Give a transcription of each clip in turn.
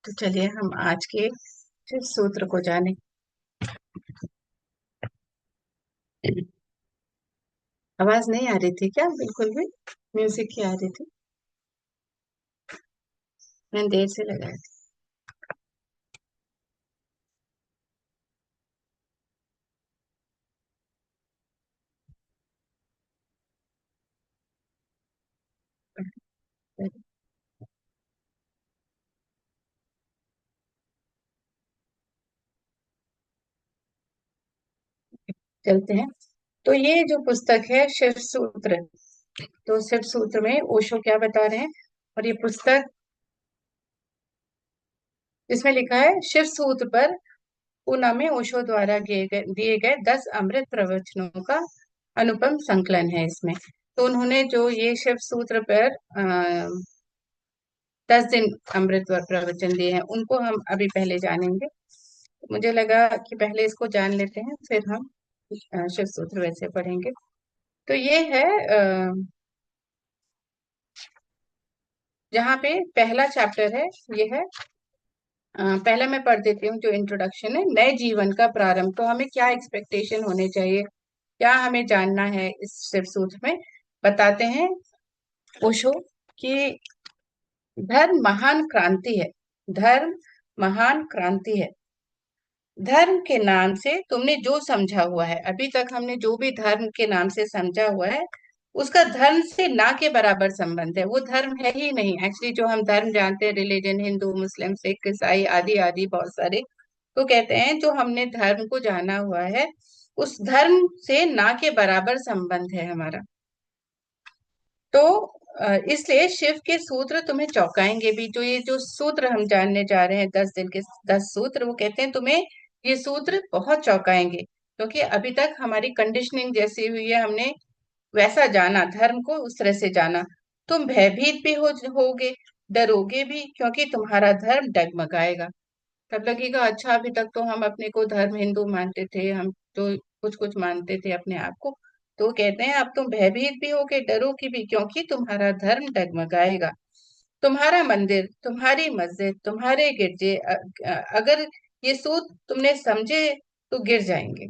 तो चलिए हम आज के फिर सूत्र को जाने। आवाज नहीं आ रही थी क्या? बिल्कुल भी म्यूजिक की आ रही थी। मैंने देर से लगाया था। चलते हैं। तो ये जो पुस्तक है शिव सूत्र, तो शिव सूत्र में ओशो क्या बता रहे हैं? और ये पुस्तक, इसमें लिखा है शिव सूत्र पर पूना में ओशो द्वारा दिए गए 10 अमृत प्रवचनों का अनुपम संकलन है इसमें। तो उन्होंने जो ये शिव सूत्र पर 10 दिन अमृत प्रवचन दिए हैं, उनको हम अभी पहले जानेंगे। मुझे लगा कि पहले इसको जान लेते हैं, फिर हम शिव सूत्र वैसे पढ़ेंगे। तो ये है जहाँ पे पहला चैप्टर है, ये है पहला मैं पढ़ देती हूँ। जो इंट्रोडक्शन है, नए जीवन का प्रारंभ। तो हमें क्या एक्सपेक्टेशन होने चाहिए, क्या हमें जानना है इस शिव सूत्र में, बताते हैं ओशो कि धर्म महान क्रांति है। धर्म महान क्रांति है। धर्म के नाम से तुमने जो समझा हुआ है, अभी तक हमने जो भी धर्म के नाम से समझा हुआ है, उसका धर्म से ना के बराबर संबंध है। वो धर्म है ही नहीं। एक्चुअली जो हम धर्म जानते हैं, रिलीजन, हिंदू, मुस्लिम, सिख, ईसाई आदि आदि बहुत सारे, तो कहते हैं जो हमने धर्म को जाना हुआ है, उस धर्म से ना के बराबर संबंध है हमारा। तो इसलिए शिव के सूत्र तुम्हें चौंकाएंगे भी। जो ये जो सूत्र हम जानने जा रहे हैं, 10 दिन के 10 सूत्र, वो कहते हैं तुम्हें ये सूत्र बहुत चौंकाएंगे, क्योंकि अभी तक हमारी कंडीशनिंग जैसी हुई है, हमने वैसा जाना, धर्म को उस तरह से जाना। तुम भयभीत भी होगे, डरोगे भी, क्योंकि तुम्हारा धर्म डगमगाएगा। तब लगेगा अच्छा, अभी तक तो हम अपने को धर्म हिंदू मानते थे, हम तो कुछ कुछ मानते थे अपने आप को। तो कहते हैं अब तुम भयभीत भी होगे, डरोगे भी, क्योंकि तुम्हारा धर्म डगमगाएगा। तुम्हारा मंदिर, तुम्हारी मस्जिद, तुम्हारे गिरजे अगर ये सूत तुमने समझे तो गिर जाएंगे।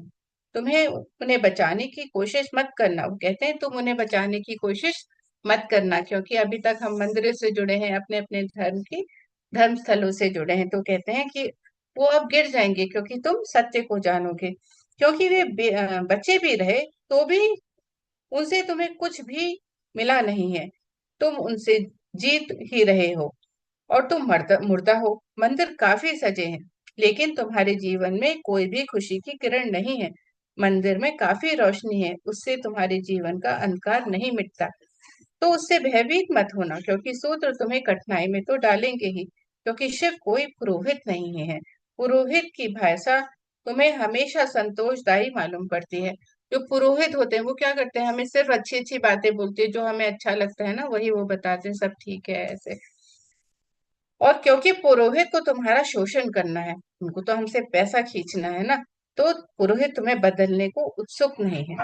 तुम्हें उन्हें बचाने की कोशिश मत करना। वो कहते हैं तुम उन्हें बचाने की कोशिश मत करना, क्योंकि अभी तक हम मंदिरों से जुड़े हैं, अपने अपने धर्म की धर्म स्थलों से जुड़े हैं। तो कहते हैं कि वो अब गिर जाएंगे, क्योंकि तुम सत्य को जानोगे। क्योंकि वे बचे भी रहे तो भी उनसे तुम्हें कुछ भी मिला नहीं है। तुम उनसे जीत ही रहे हो, और तुम मुर्दा मुर्दा हो। मंदिर काफी सजे हैं, लेकिन तुम्हारे जीवन में कोई भी खुशी की किरण नहीं है। मंदिर में काफी रोशनी है, उससे तुम्हारे जीवन का अंधकार नहीं मिटता। तो उससे भयभीत मत होना, क्योंकि सूत्र तुम्हें कठिनाई में तो डालेंगे ही, क्योंकि शिव कोई पुरोहित नहीं है। पुरोहित की भाषा तुम्हें हमेशा संतोषदायी मालूम पड़ती है। जो पुरोहित होते हैं वो क्या करते हैं, हमें सिर्फ अच्छी अच्छी बातें बोलते हैं, जो हमें अच्छा लगता है ना वही वो बताते हैं, सब ठीक है ऐसे। और क्योंकि पुरोहित को तुम्हारा शोषण करना है, उनको तो हमसे पैसा खींचना है ना, तो पुरोहित तुम्हें बदलने को उत्सुक नहीं है।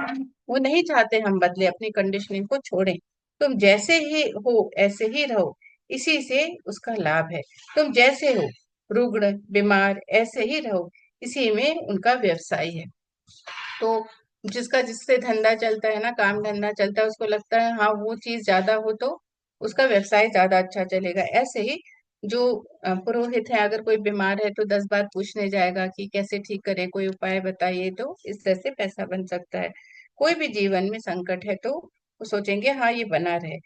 वो नहीं चाहते हम बदले, अपनी कंडीशनिंग को छोड़ें। तुम जैसे ही हो ऐसे ही रहो, इसी से उसका लाभ है। तुम जैसे हो, रुग्ण, बीमार, ऐसे ही रहो, इसी में उनका व्यवसाय है। तो जिसका जिससे धंधा चलता है ना, काम धंधा चलता है, उसको लगता है हाँ वो चीज ज्यादा हो तो उसका व्यवसाय ज्यादा अच्छा चलेगा। ऐसे ही जो पुरोहित है, अगर कोई बीमार है तो 10 बार पूछने जाएगा कि कैसे ठीक करे, कोई उपाय बताइए, तो इस तरह से पैसा बन सकता है। कोई भी जीवन में संकट है तो वो सोचेंगे हाँ ये बना रहे।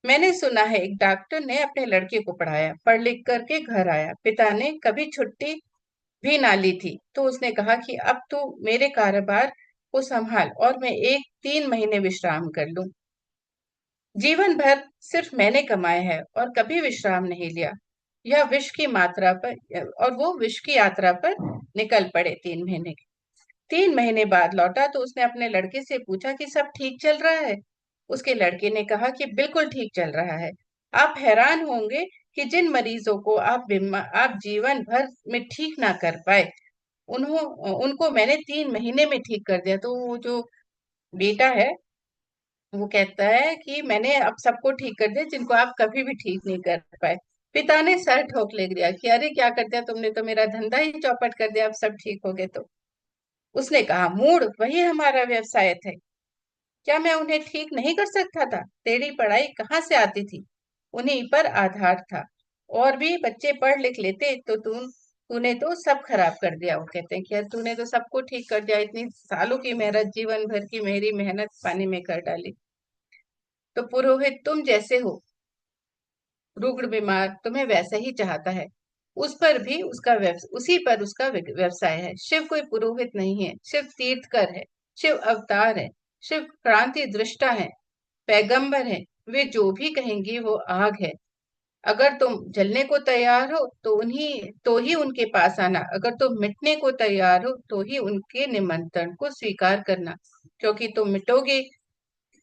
मैंने सुना है एक डॉक्टर ने अपने लड़के को पढ़ाया, पढ़ लिख करके घर आया, पिता ने कभी छुट्टी भी ना ली थी, तो उसने कहा कि अब तो मेरे कारोबार को संभाल और मैं 3 महीने विश्राम कर लूं। जीवन भर सिर्फ मैंने कमाया है और कभी विश्राम नहीं लिया। यह विश्व की मात्रा पर, और वो विश्व की यात्रा पर निकल पड़े 3 महीने। 3 महीने बाद लौटा तो उसने अपने लड़के से पूछा कि सब ठीक चल रहा है। उसके लड़के ने कहा कि बिल्कुल ठीक चल रहा है। आप हैरान होंगे कि जिन मरीजों को आप जीवन भर में ठीक ना कर पाए, उन्हों उनको मैंने 3 महीने में ठीक कर दिया। तो वो जो बेटा है, वो कहता है कि मैंने अब सबको ठीक कर दिया जिनको आप कभी भी ठीक नहीं कर पाए। पिता ने सर ठोक ले दिया कि अरे क्या कर दिया तुमने, तो मेरा धंधा ही चौपट कर दिया, अब सब ठीक हो गए तो। उसने कहा, मूढ़, वही हमारा व्यवसाय थे, क्या मैं उन्हें ठीक नहीं कर सकता था? तेरी पढ़ाई कहाँ से आती थी? उन्हीं पर आधार था। और भी बच्चे पढ़ लिख लेते तो तूने तो सब खराब कर दिया। वो कहते हैं कि यार तूने तो सबको ठीक कर दिया, इतनी सालों की मेहनत, जीवन भर की मेरी मेहनत पानी में कर डाली। तो पुरोहित तुम जैसे हो, रुग्ण बीमार तुम्हें वैसा ही चाहता है। उसी पर उसका व्यवसाय है। शिव कोई पुरोहित नहीं है, शिव तीर्थकर है, शिव अवतार है, शिव क्रांति दृष्टा है, पैगंबर है। वे जो भी कहेंगी वो आग है। अगर तुम जलने को तैयार हो तो ही उनके पास आना, अगर तुम मिटने को तैयार हो तो ही उनके निमंत्रण को स्वीकार करना, क्योंकि तुम मिटोगे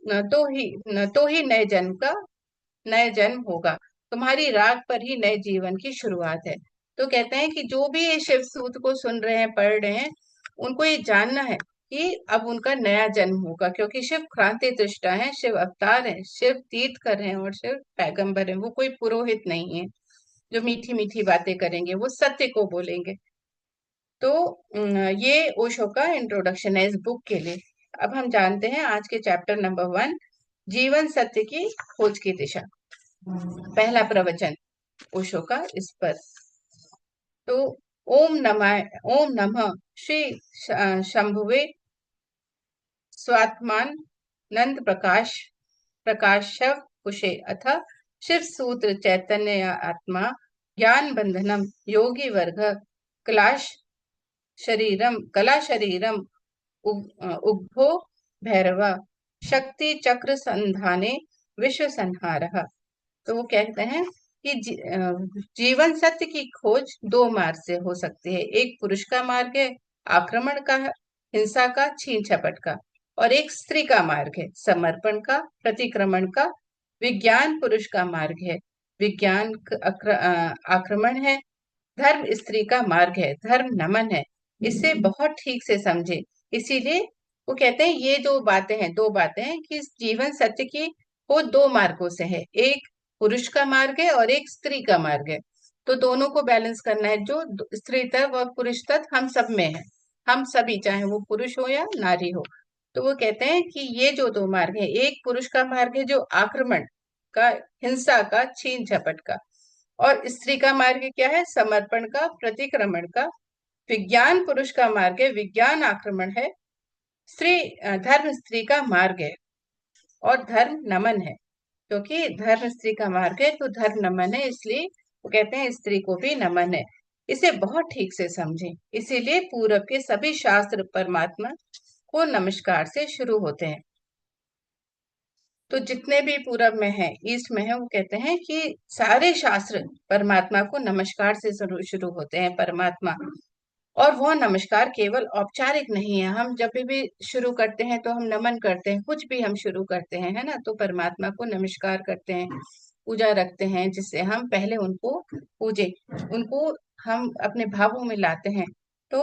न तो ही नए जन्म होगा। तुम्हारी राख पर ही नए जीवन की शुरुआत है। तो कहते हैं कि जो भी ये शिव सूत को सुन रहे हैं, पढ़ रहे हैं, उनको ये जानना है कि अब उनका नया जन्म होगा, क्योंकि शिव क्रांति दृष्टा है, शिव अवतार है, शिव तीर्थकर हैं और शिव पैगंबर है। वो कोई पुरोहित नहीं है जो मीठी मीठी बातें करेंगे, वो सत्य को बोलेंगे। तो ये ओशो का इंट्रोडक्शन है इस बुक के लिए। अब हम जानते हैं आज के चैप्टर नंबर 1, जीवन सत्य की खोज की दिशा। पहला प्रवचन ओशो का इस पर। तो ओम नमः श्री शंभुवे स्वात्मान नंद प्रकाशव कुशे अथ शिव सूत्र चैतन्य आत्मा ज्ञान बंधनम योगी वर्ग कला शरीरम उग्भो भैरव शक्ति चक्र संधाने विश्व संहारः। तो वो कहते हैं कि जीवन सत्य की खोज दो मार्ग से हो सकती है। एक पुरुष का मार्ग है, आक्रमण का, हिंसा का, छीन झपट का। और एक स्त्री का मार्ग है, समर्पण का, प्रतिक्रमण का। विज्ञान पुरुष का मार्ग है, विज्ञान आक्रमण है। धर्म स्त्री का मार्ग है, धर्म नमन है। इसे बहुत ठीक से समझे। इसीलिए वो कहते हैं ये जो बातें हैं, दो बातें हैं कि जीवन सत्य की वो दो मार्गों से है, एक पुरुष का मार्ग है और एक स्त्री का मार्ग है। तो दोनों को बैलेंस करना है। जो स्त्री तत्व और पुरुष तत्व हम सब में है, हम सभी, चाहे वो पुरुष हो या नारी हो। तो वो कहते हैं कि ये जो दो मार्ग है, एक पुरुष का मार्ग है जो आक्रमण का, हिंसा का, छीन झपट का। और स्त्री का मार्ग क्या है? समर्पण का, प्रतिक्रमण का। विज्ञान पुरुष का मार्ग है, विज्ञान आक्रमण है। धर्म स्त्री का मार्ग है और धर्म नमन है। क्योंकि धर्म स्त्री का मार्ग है तो धर्म नमन है, इसलिए वो कहते हैं स्त्री को भी नमन है। इसे बहुत ठीक से समझें। इसीलिए पूरब के सभी शास्त्र परमात्मा को नमस्कार से शुरू होते हैं। तो जितने भी पूरब में है, ईस्ट में है, वो कहते हैं कि सारे शास्त्र परमात्मा को नमस्कार से शुरू होते हैं। परमात्मा, और वो नमस्कार केवल औपचारिक नहीं है। हम जब भी शुरू करते हैं तो हम नमन करते हैं, कुछ भी हम शुरू करते हैं, है ना, तो परमात्मा को नमस्कार करते हैं, पूजा रखते हैं, जिससे हम पहले उनको पूजे, उनको हम अपने भावों में लाते हैं। तो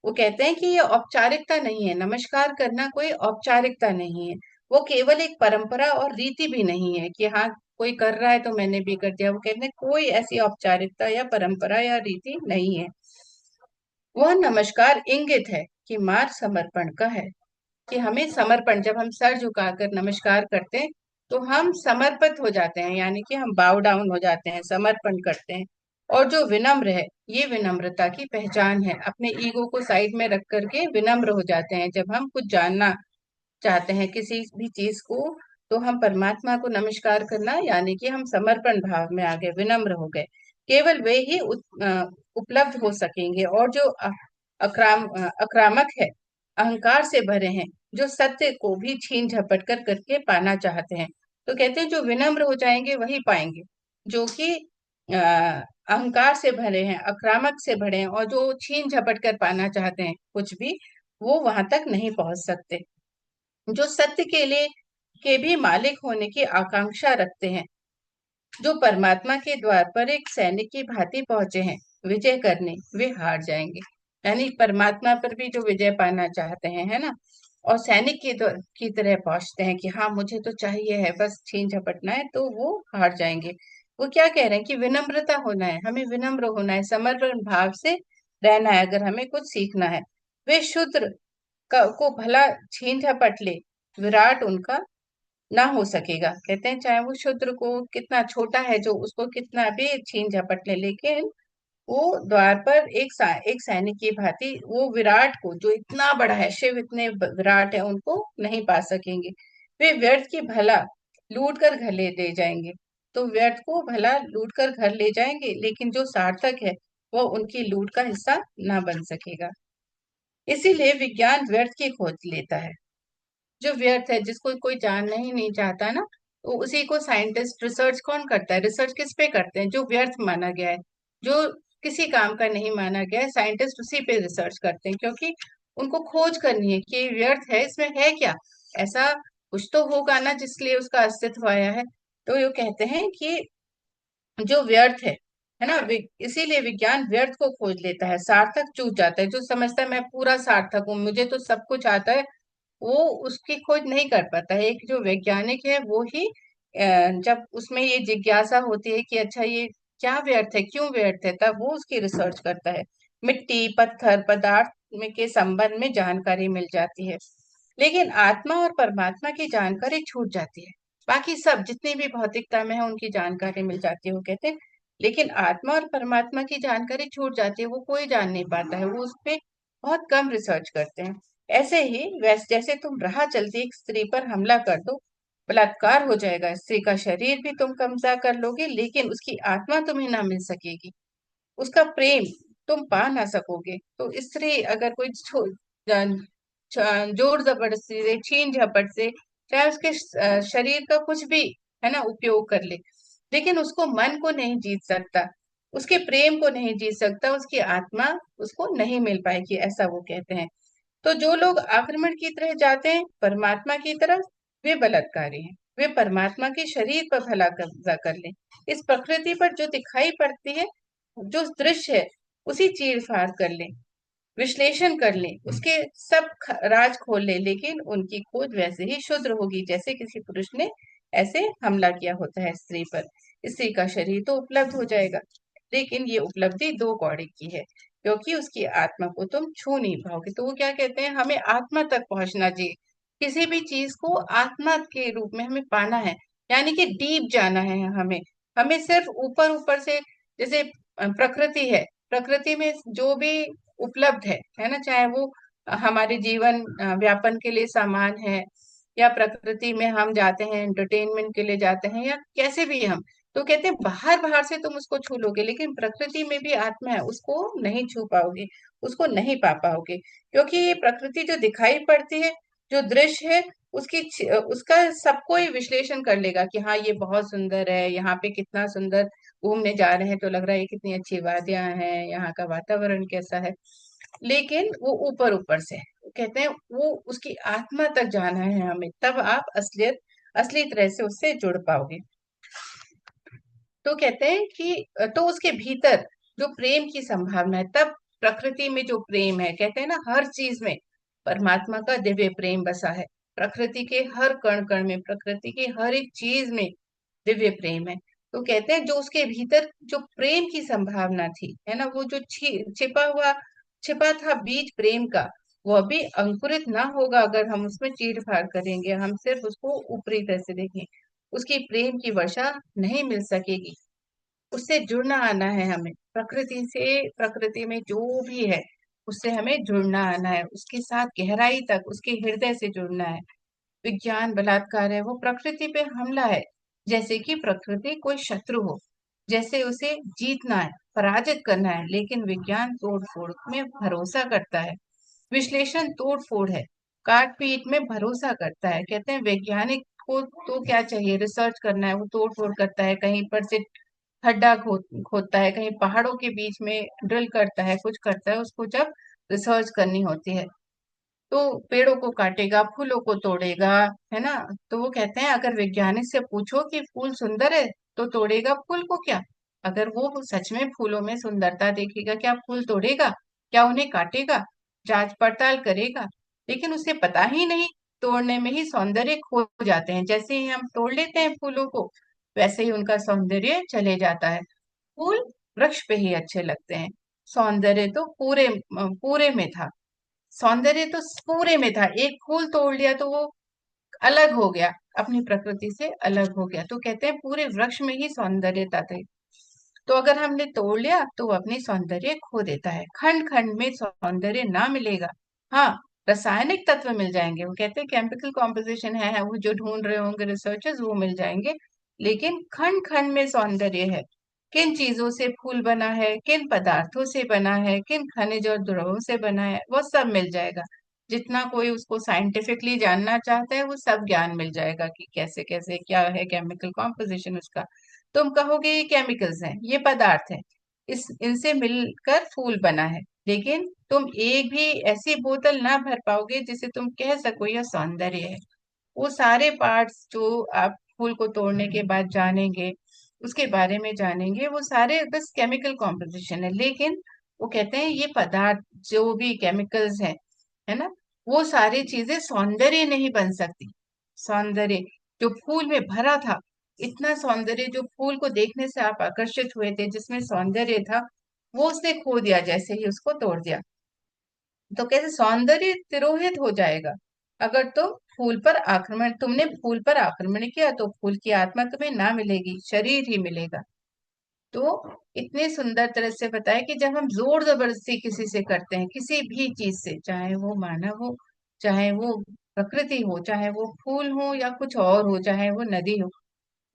वो कहते हैं कि ये औपचारिकता नहीं है, नमस्कार करना कोई औपचारिकता नहीं है। वो केवल एक परंपरा और रीति भी नहीं है कि हाँ कोई कर रहा है तो मैंने भी कर दिया। वो कहते हैं कोई ऐसी औपचारिकता या परंपरा या रीति नहीं है। वह नमस्कार इंगित है कि मार्ग समर्पण का है, कि हमें समर्पण, जब हम सर झुकाकर नमस्कार करते हैं तो हम समर्पित हो जाते हैं, यानी कि हम बाउ डाउन हो जाते हैं, समर्पण करते हैं। और जो विनम्र है, ये विनम्रता की पहचान है। अपने ईगो को साइड में रख करके विनम्र हो जाते हैं। जब हम कुछ जानना चाहते हैं किसी भी चीज को, तो हम परमात्मा को नमस्कार करना, यानी कि हम समर्पण भाव में आ गए, विनम्र हो गए। केवल वे ही उपलब्ध हो सकेंगे। और जो आक्रामक है, अहंकार से भरे हैं, जो सत्य को भी छीन झपट कर करके पाना चाहते हैं, तो कहते हैं जो विनम्र हो जाएंगे वही पाएंगे। जो कि अहंकार से भरे हैं, आक्रामक से भरे हैं और जो छीन झपट कर पाना चाहते हैं कुछ भी, वो वहां तक नहीं पहुंच सकते। जो सत्य के भी मालिक होने की आकांक्षा रखते हैं, जो परमात्मा के द्वार पर एक सैनिक की भांति पहुंचे हैं विजय करने, वे हार जाएंगे। यानी परमात्मा पर भी जो विजय पाना चाहते हैं, है ना, और सैनिक की तरह पहुंचते हैं कि हाँ मुझे तो चाहिए है, बस छीन झपटना है, तो वो हार जाएंगे। वो क्या कह रहे हैं कि विनम्रता होना है, हमें विनम्र होना है, समर्पण भाव से रहना है अगर हमें कुछ सीखना है। वे शूद्र को भला छीन झपट ले, विराट उनका ना हो सकेगा। कहते हैं चाहे वो शूद्र को कितना छोटा है, जो उसको कितना भी छीन झपट ले, लेकिन वो द्वार पर एक सैनिक की भांति वो विराट को, जो इतना बड़ा है, शिव इतने विराट है, उनको नहीं पा सकेंगे। वे व्यर्थ की भला लूट कर घर ले जाएंगे। तो व्यर्थ को भला लूट कर घर ले जाएंगे, लेकिन जो सार्थक है वो उनकी लूट का हिस्सा ना बन सकेगा। इसीलिए विज्ञान व्यर्थ की खोज लेता है। जो व्यर्थ है, जिसको कोई जानना ही नहीं चाहता ना, तो उसी को साइंटिस्ट रिसर्च कौन करता है? रिसर्च किस पे करते हैं? जो व्यर्थ माना गया है, जो किसी काम का नहीं माना गया है, साइंटिस्ट उसी पे रिसर्च करते हैं, क्योंकि उनको खोज करनी है कि व्यर्थ है, इसमें है क्या, ऐसा कुछ तो होगा ना जिसलिए उसका अस्तित्व आया है। तो ये कहते हैं कि जो व्यर्थ है ना, इसीलिए विज्ञान व्यर्थ को खोज लेता है, सार्थक चूक जाता है। जो समझता है मैं पूरा सार्थक हूँ, मुझे तो सब कुछ आता है, वो उसकी खोज नहीं कर पाता है। एक जो वैज्ञानिक है वो ही जब उसमें ये जिज्ञासा होती है कि अच्छा ये क्या व्यर्थ है, क्यों व्यर्थ है, तब वो उसकी रिसर्च करता है। मिट्टी, पत्थर, पदार्थ में के संबंध में जानकारी मिल जाती है, लेकिन आत्मा और परमात्मा की जानकारी छूट जाती है। बाकी सब जितनी भी भौतिकता में है उनकी जानकारी मिल जाती है, वो कहते हैं, लेकिन आत्मा और परमात्मा की जानकारी छूट जाती है, वो कोई जान नहीं पाता है, वो उस पे बहुत कम रिसर्च करते हैं। ऐसे ही वैसे जैसे तुम राह चलती एक स्त्री पर हमला कर दो, बलात्कार हो जाएगा, स्त्री का शरीर भी तुम कब्जा कर लोगे, लेकिन उसकी आत्मा तुम्हें ना मिल सकेगी, उसका प्रेम तुम पा ना सकोगे। तो स्त्री अगर कोई जोर जबरदस्ती से, छीन झपट से, चाहे उसके शरीर का कुछ भी है ना उपयोग कर ले, लेकिन उसको मन को नहीं जीत सकता, उसके प्रेम को नहीं जीत सकता, उसकी आत्मा उसको नहीं मिल पाएगी, ऐसा वो कहते हैं। तो जो लोग आक्रमण की तरह जाते हैं परमात्मा की तरफ, वे बलात्कारी हैं। वे परमात्मा के शरीर पर भला कब्जा कर लें, इस प्रकृति पर जो दिखाई पड़ती है, जो दृश्य है, उसी चीर फाड़ कर लें, विश्लेषण कर लें, उसके सब राज खोल लें, लेकिन उनकी खोज वैसे ही शुद्र होगी जैसे किसी पुरुष ने ऐसे हमला किया होता है स्त्री पर। स्त्री का शरीर तो उपलब्ध हो जाएगा, लेकिन ये उपलब्धि दो कौड़ी की है, क्योंकि उसकी आत्मा को तुम छू नहीं पाओगे। तो वो क्या कहते हैं, हमें आत्मा तक पहुंचना चाहिए, किसी भी चीज को आत्मा के रूप में हमें पाना है, यानी कि डीप जाना है हमें। हमें सिर्फ ऊपर ऊपर से, जैसे प्रकृति है, प्रकृति में जो भी उपलब्ध है ना, चाहे वो हमारे जीवन व्यापन के लिए सामान है, या प्रकृति में हम जाते हैं एंटरटेनमेंट के लिए जाते हैं, या कैसे भी हम, तो कहते हैं बाहर बाहर से तुम उसको छू लोगे, लेकिन प्रकृति में भी आत्मा है, उसको नहीं छू पाओगे, उसको नहीं पा पाओगे, क्योंकि ये प्रकृति जो दिखाई पड़ती है, जो दृश्य है, उसका सबको ही विश्लेषण कर लेगा कि हाँ ये बहुत सुंदर है, यहाँ पे कितना सुंदर, घूमने जा रहे हैं तो लग रहा है ये कितनी अच्छी वादियां हैं, यहाँ का वातावरण कैसा है, लेकिन वो ऊपर ऊपर से है। कहते हैं वो उसकी आत्मा तक जाना है हमें, तब आप असलियत, असली तरह से उससे जुड़ पाओगे। तो कहते हैं कि तो उसके भीतर जो प्रेम की संभावना है, तब प्रकृति में जो प्रेम है, कहते हैं ना हर चीज में परमात्मा का दिव्य प्रेम बसा है, प्रकृति के हर कण कण में, प्रकृति की हर एक चीज में दिव्य प्रेम है। तो कहते हैं जो उसके भीतर जो प्रेम की संभावना थी, है ना, वो जो छिपा था बीज प्रेम का, वो अभी अंकुरित ना होगा अगर हम उसमें चीर फाड़ करेंगे, हम सिर्फ उसको ऊपरी तरह से देखें, उसकी प्रेम की वर्षा नहीं मिल सकेगी। उससे जुड़ना आना है हमें, प्रकृति से, प्रकृति में जो भी है उससे हमें जुड़ना आना है, उसके साथ गहराई तक उसके हृदय से जुड़ना है। विज्ञान बलात्कार है, वो प्रकृति पे हमला है, जैसे कि प्रकृति कोई शत्रु हो, जैसे उसे जीतना है, पराजित करना है, लेकिन विज्ञान तोड़ फोड़ में भरोसा करता है, विश्लेषण तोड़ फोड़ है, काट पीट में भरोसा करता है। कहते हैं वैज्ञानिक को तो क्या चाहिए, रिसर्च करना है, वो तोड़ फोड़ करता है, कहीं पर से खोदता है, कहीं पहाड़ों के बीच में ड्रिल करता है, कुछ करता है, उसको जब रिसर्च करनी होती है तो पेड़ों को काटेगा, फूलों को तोड़ेगा, है ना। तो वो कहते हैं अगर वैज्ञानिक से पूछो कि फूल सुंदर है तो तोड़ेगा फूल को क्या, अगर वो सच में फूलों में सुंदरता देखेगा, क्या फूल तोड़ेगा, क्या उन्हें काटेगा, जांच पड़ताल करेगा, लेकिन उसे पता ही नहीं, तोड़ने में ही सौंदर्य खो जाते हैं, जैसे ही हम तोड़ लेते हैं फूलों को, वैसे ही उनका सौंदर्य चले जाता है। फूल वृक्ष पे ही अच्छे लगते हैं। सौंदर्य तो पूरे पूरे में था। सौंदर्य तो पूरे में था, एक फूल तोड़ लिया तो वो अलग हो गया, अपनी प्रकृति से अलग हो गया। तो कहते हैं पूरे वृक्ष में ही सौंदर्यता थी, तो अगर हमने तोड़ लिया तो वो अपनी सौंदर्य खो देता है। खंड खंड में सौंदर्य ना मिलेगा। हाँ, रासायनिक तत्व मिल जाएंगे, वो कहते हैं केमिकल कॉम्पोजिशन है वो जो ढूंढ रहे होंगे रिसर्चर्स, वो मिल जाएंगे। लेकिन खंड खंड में सौंदर्य है। किन चीजों से फूल बना है, किन पदार्थों से बना है, किन खनिज और द्रवों से बना है, वो सब मिल जाएगा। जितना कोई उसको साइंटिफिकली जानना चाहता है वो सब ज्ञान मिल जाएगा कि कैसे कैसे क्या है केमिकल कॉम्पोजिशन उसका। तुम कहोगे ये केमिकल्स हैं, ये पदार्थ हैं, इस इनसे मिलकर फूल बना है। लेकिन तुम एक भी ऐसी बोतल ना भर पाओगे जिसे तुम कह सको यह सौंदर्य है। वो सारे पार्ट्स जो आप फूल को तोड़ने के बाद जानेंगे, उसके बारे में जानेंगे, वो सारे बस केमिकल कॉम्पोजिशन है। लेकिन वो कहते हैं ये पदार्थ जो भी केमिकल्स हैं, है ना, वो सारी चीजें सौंदर्य नहीं बन सकती। सौंदर्य जो फूल में भरा था, इतना सौंदर्य जो फूल को देखने से आप आकर्षित हुए थे, जिसमें सौंदर्य था, वो उसने खो दिया जैसे ही उसको तोड़ दिया। तो कैसे सौंदर्य तिरोहित हो जाएगा। अगर तुमने फूल पर आक्रमण किया तो फूल की आत्मा तुम्हें ना मिलेगी, शरीर ही मिलेगा। तो इतने सुंदर तरह से बताया कि जब हम जोर जबरदस्ती किसी से करते हैं, किसी भी चीज से, चाहे वो मानव हो, चाहे वो प्रकृति हो, चाहे वो फूल हो या कुछ और हो, चाहे वो नदी हो,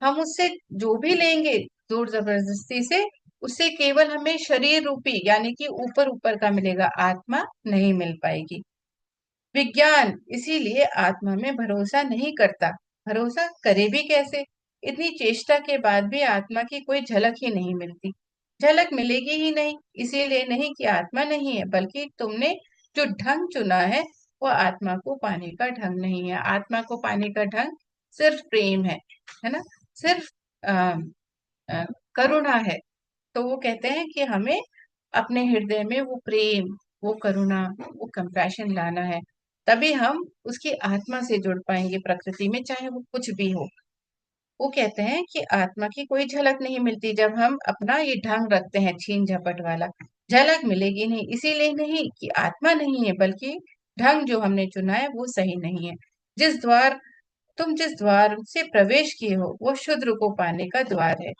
हम उससे जो भी लेंगे जोर जबरदस्ती से, उससे केवल हमें शरीर रूपी यानी कि ऊपर ऊपर का मिलेगा, आत्मा नहीं मिल पाएगी। विज्ञान इसीलिए आत्मा में भरोसा नहीं करता। भरोसा करे भी कैसे, इतनी चेष्टा के बाद भी आत्मा की कोई झलक ही नहीं मिलती। झलक मिलेगी ही नहीं, इसीलिए नहीं कि आत्मा नहीं है, बल्कि तुमने जो ढंग चुना है वो आत्मा को पाने का ढंग नहीं है। आत्मा को पाने का ढंग सिर्फ प्रेम है ना, सिर्फ अ, अ, करुणा है। तो वो कहते हैं कि हमें अपने हृदय में वो प्रेम, वो करुणा, वो कंपैशन लाना है। तभी हम उसकी आत्मा से जुड़ पाएंगे प्रकृति में, चाहे वो कुछ भी हो। वो कहते हैं कि आत्मा की कोई झलक नहीं मिलती जब हम अपना ये ढंग रखते हैं छीन झपट वाला। झलक मिलेगी नहीं, इसीलिए नहीं कि आत्मा नहीं है, बल्कि ढंग जो हमने चुना है वो सही नहीं है। जिस द्वार से प्रवेश किए हो वो शूद्र को पाने का द्वार है।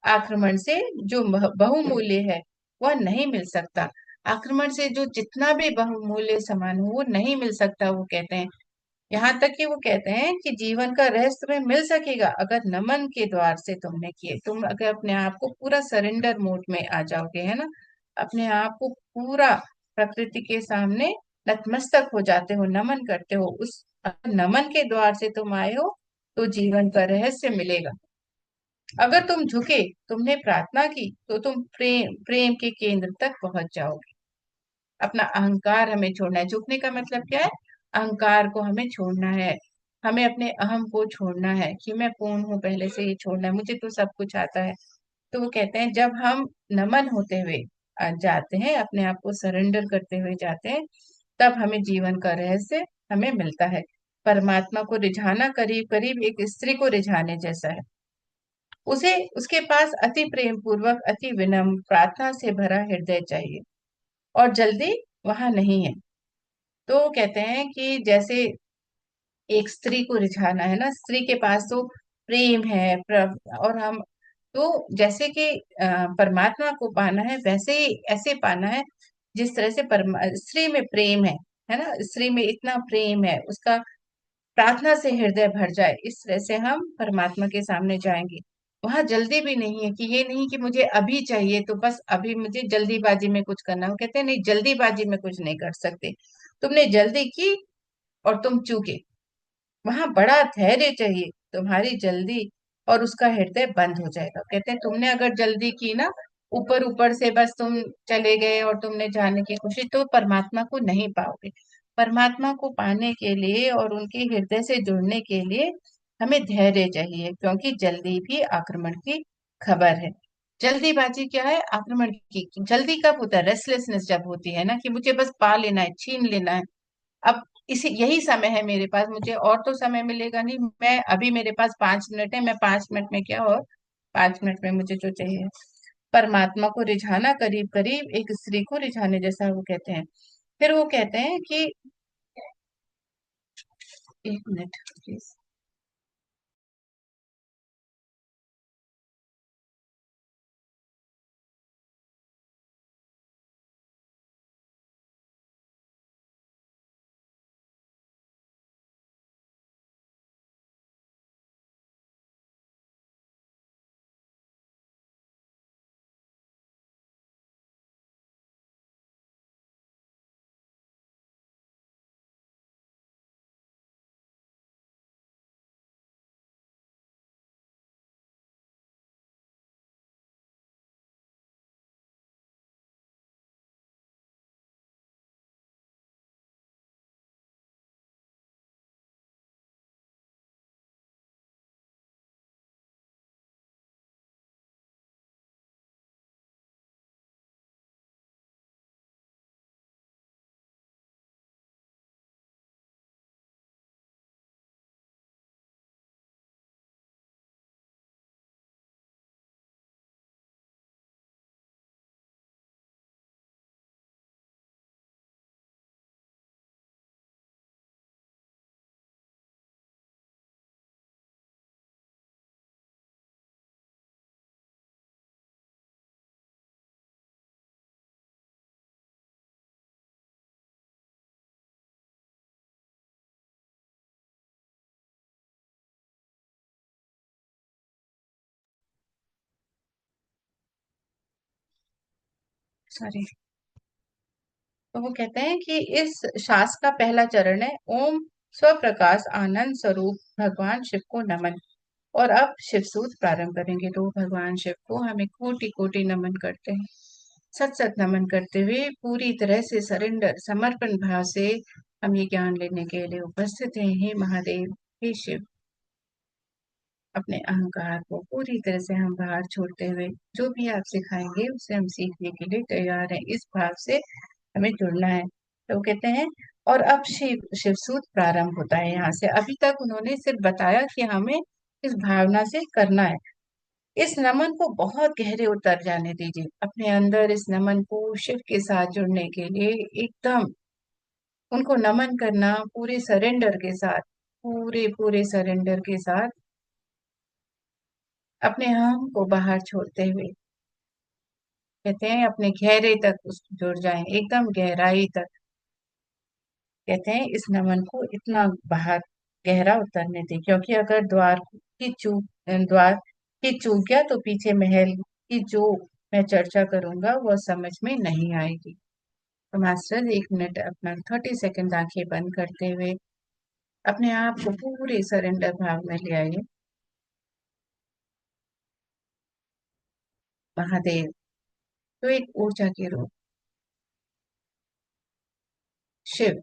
आक्रमण से जो बहुमूल्य है वह नहीं मिल सकता। आक्रमण से जो जितना भी बहुमूल्य सामान हो वो नहीं मिल सकता, वो कहते हैं। यहाँ तक कि वो कहते हैं कि जीवन का रहस्य तुम्हें मिल सकेगा अगर नमन के द्वार से तुमने किए। तुम अगर अपने आप को पूरा सरेंडर मोड में आ जाओगे, है ना, अपने आप को पूरा प्रकृति के सामने नतमस्तक हो जाते हो, नमन करते हो, उस नमन के द्वार से तुम आए हो, तो जीवन का रहस्य मिलेगा। अगर तुम झुके, तुमने प्रार्थना की, तो तुम प्रेम प्रेम के केंद्र तक पहुंच जाओगे। अपना अहंकार हमें छोड़ना है। झुकने का मतलब क्या है? अहंकार को हमें छोड़ना है। हमें अपने अहम को छोड़ना है कि मैं कौन हूँ, पहले से ही छोड़ना है, मुझे तो सब कुछ आता है। तो वो कहते हैं जब हम नमन होते हुए जाते हैं, अपने आप को सरेंडर करते हुए जाते हैं, तब हमें जीवन का रहस्य हमें मिलता है। परमात्मा को रिझाना करीब करीब एक स्त्री को रिझाने जैसा है। उसे उसके पास अति प्रेम पूर्वक, अति विनम्र प्रार्थना से भरा हृदय चाहिए, और जल्दी वहां नहीं है। तो कहते हैं कि जैसे एक स्त्री को रिझाना है ना, स्त्री के पास तो प्रेम है और हम तो जैसे कि परमात्मा को पाना है, वैसे ही ऐसे पाना है जिस तरह से स्त्री में प्रेम है ना, स्त्री में इतना प्रेम है, उसका प्रार्थना से हृदय भर जाए, इस तरह से हम परमात्मा के सामने जाएंगे। वहां जल्दी भी नहीं है, कि ये नहीं कि मुझे अभी चाहिए तो बस अभी मुझे जल्दीबाजी में कुछ करना। वो कहते हैं नहीं, जल्दीबाजी में कुछ नहीं कर सकते। तुमने जल्दी की और तुम चूके। वहां बड़ा धैर्य चाहिए, तुम्हारी जल्दी और उसका हृदय बंद हो जाएगा। कहते हैं तुमने अगर जल्दी की ना, ऊपर ऊपर से बस तुम चले गए और तुमने जाने की कोशिश, तो परमात्मा को नहीं पाओगे। परमात्मा को पाने के लिए और उनके हृदय से जुड़ने के लिए हमें धैर्य चाहिए, क्योंकि जल्दी भी आक्रमण की खबर है। जल्दीबाजी क्या है? आक्रमण की जल्दी कब होता है? रेस्टलेसनेस जब होती है ना, कि मुझे बस पा लेना है, छीन लेना है। अब इसी यही समय है मेरे पास, मुझे और तो समय मिलेगा नहीं। मैं अभी मेरे पास 5 मिनट है, मैं 5 मिनट में क्या, और 5 मिनट में मुझे जो चाहिए। परमात्मा को रिझाना करीब करीब एक स्त्री को रिझाने जैसा, वो कहते हैं। फिर वो कहते हैं कि, एक मिनट प्लीज। सॉरी। तो वो कहते हैं कि इस शास्त्र का पहला चरण है ओम स्वप्रकाश आनंद स्वरूप भगवान शिव को नमन। और अब शिव सूत प्रारंभ करेंगे। तो भगवान शिव को हमें कोटि कोटि नमन करते हैं, सत सत नमन करते हुए पूरी तरह से सरेंडर समर्पण भाव से हम ये ज्ञान लेने के लिए उपस्थित हैं। हे महादेव, हे शिव, अपने अहंकार को पूरी तरह से हम बाहर छोड़ते हुए जो भी आप सिखाएंगे उसे हम सीखने के लिए तैयार हैं। इस भाव से हमें जुड़ना है। तो वो कहते हैं, और अब शिव सूत प्रारंभ होता है यहाँ से। अभी तक उन्होंने सिर्फ बताया कि हमें इस भावना से करना है। इस नमन को बहुत गहरे उतर जाने दीजिए अपने अंदर। इस नमन को शिव के साथ जुड़ने के लिए एकदम उनको नमन करना पूरे सरेंडर के साथ, पूरे पूरे सरेंडर के साथ अपने हम को बाहर छोड़ते हुए कहते हैं अपने गहरे तक उस जुड़ जाएं, एकदम गहराई तक। कहते हैं इस नमन को इतना बाहर गहरा उतरने दें, क्योंकि अगर द्वार की चूक गया तो पीछे महल की जो मैं चर्चा करूंगा वह समझ में नहीं आएगी। तो मास्टर 1 मिनट अपना 30 सेकंड आंखें बंद करते हुए अपने आप को पूरे सरेंडर भाव में ले आइए। महादेव तो एक ऊर्जा के रूप, शिव,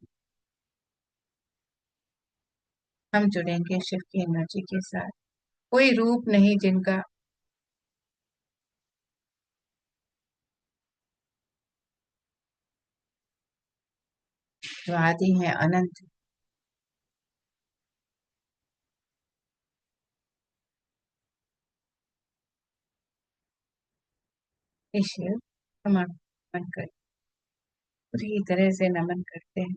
हम जुड़ेंगे शिव की एनर्जी के साथ। कोई रूप नहीं जिनका, जो आदि है अनंत। हे शिव, हम आपको नमन कर, पूरी तरह से नमन करते हैं।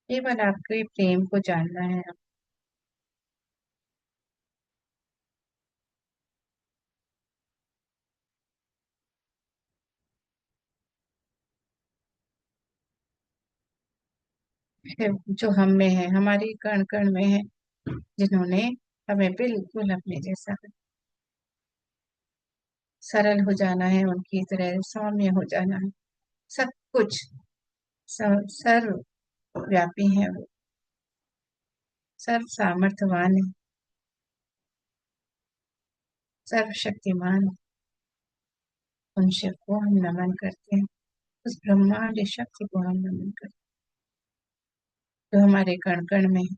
केवल आपके प्रेम को जानना है। शिव जो हम में है, हमारी कण कण में है, जिन्होंने हमें बिल्कुल अपने जैसा, सरल हो जाना है, उनकी तरह सौम्य हो जाना है। सब कुछ सर्व व्यापी है वो, सर्व सामर्थ्यवान है, सर्वशक्तिमान। उन शिव को हम नमन करते हैं, उस ब्रह्मांड शक्ति को हम नमन करते हैं जो हमारे कण कण में है।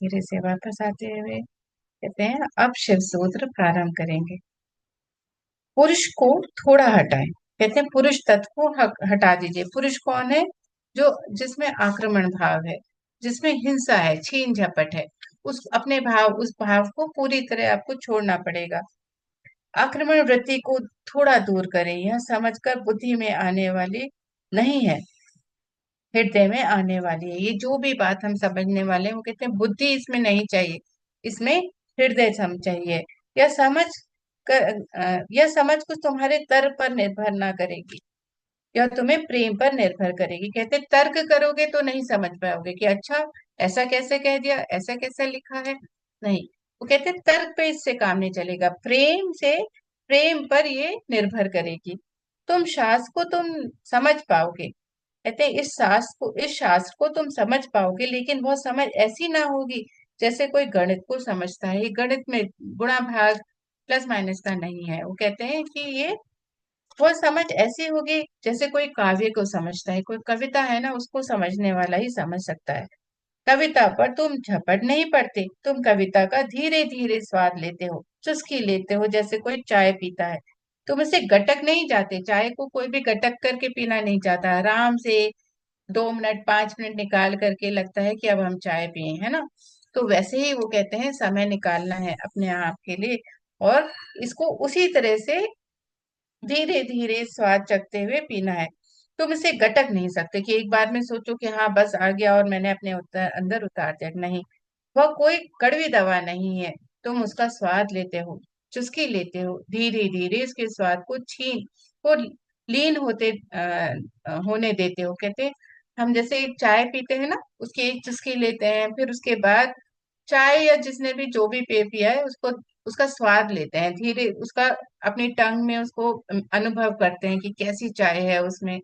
धीरे से वापस आते हुए कहते हैं अब शिव सूत्र प्रारंभ करेंगे। पुरुष को थोड़ा हटाएं। कहते हैं पुरुष तत्व को हटा दीजिए। पुरुष कौन है? जो जिसमें आक्रमण भाव है, जिसमें हिंसा है, छीन झपट है, उस अपने भाव उस भाव को पूरी तरह आपको छोड़ना पड़ेगा। आक्रमण वृत्ति को थोड़ा दूर करें। यह समझकर बुद्धि में आने वाली नहीं है, हृदय में आने वाली है। ये जो भी बात हम समझने वाले हैं वो कहते हैं बुद्धि इसमें नहीं चाहिए, इसमें हृदय सम चाहिए। यह समझ यह समझ कुछ तुम्हारे तर्क पर निर्भर ना करेगी, यह तुम्हें प्रेम पर निर्भर करेगी। कहते तर्क करोगे तो नहीं समझ पाओगे कि अच्छा ऐसा कैसे कह दिया, ऐसा कैसे लिखा है। नहीं, वो कहते तर्क पे इससे काम नहीं चलेगा, प्रेम से, प्रेम पर ये निर्भर करेगी। तुम शास्त्र को तुम समझ पाओगे। कहते हैं इस शास्त्र को तुम समझ पाओगे, लेकिन वह समझ ऐसी ना होगी जैसे कोई गणित को समझता है। ये गणित में गुणा भाग प्लस माइनस का नहीं है। वो कहते हैं कि ये वो समझ ऐसी होगी जैसे कोई काव्य को समझता है। कोई कविता है ना, उसको समझने वाला ही समझ सकता है। कविता पर तुम झपट नहीं पड़ते, तुम कविता का धीरे धीरे स्वाद लेते हो, चुस्की लेते हो, जैसे कोई चाय पीता है। तुम इसे गटक नहीं जाते। चाय को कोई भी गटक करके पीना नहीं चाहता। आराम से 2 मिनट 5 मिनट निकाल करके लगता है कि अब हम चाय पिए, है ना। तो वैसे ही वो कहते हैं समय निकालना है अपने आप के लिए, और इसको उसी तरह से धीरे धीरे स्वाद चखते हुए पीना है। तुम इसे गटक नहीं सकते कि एक बार में सोचो कि हाँ बस आ गया और मैंने अपने अंदर उतार दिया। नहीं, वह कोई कड़वी दवा नहीं है। तुम उसका स्वाद लेते हो, चुस्की लेते हो, धीरे धीरे इसके स्वाद को को लीन होने देते हो। कहते हैं हम जैसे एक चाय पीते हैं ना, उसकी एक चुस्की लेते हैं, फिर उसके बाद चाय या जिसने भी जो भी पे पिया है उसको उसका स्वाद लेते हैं धीरे, उसका अपनी टंग में उसको अनुभव करते हैं कि कैसी चाय है, उसमें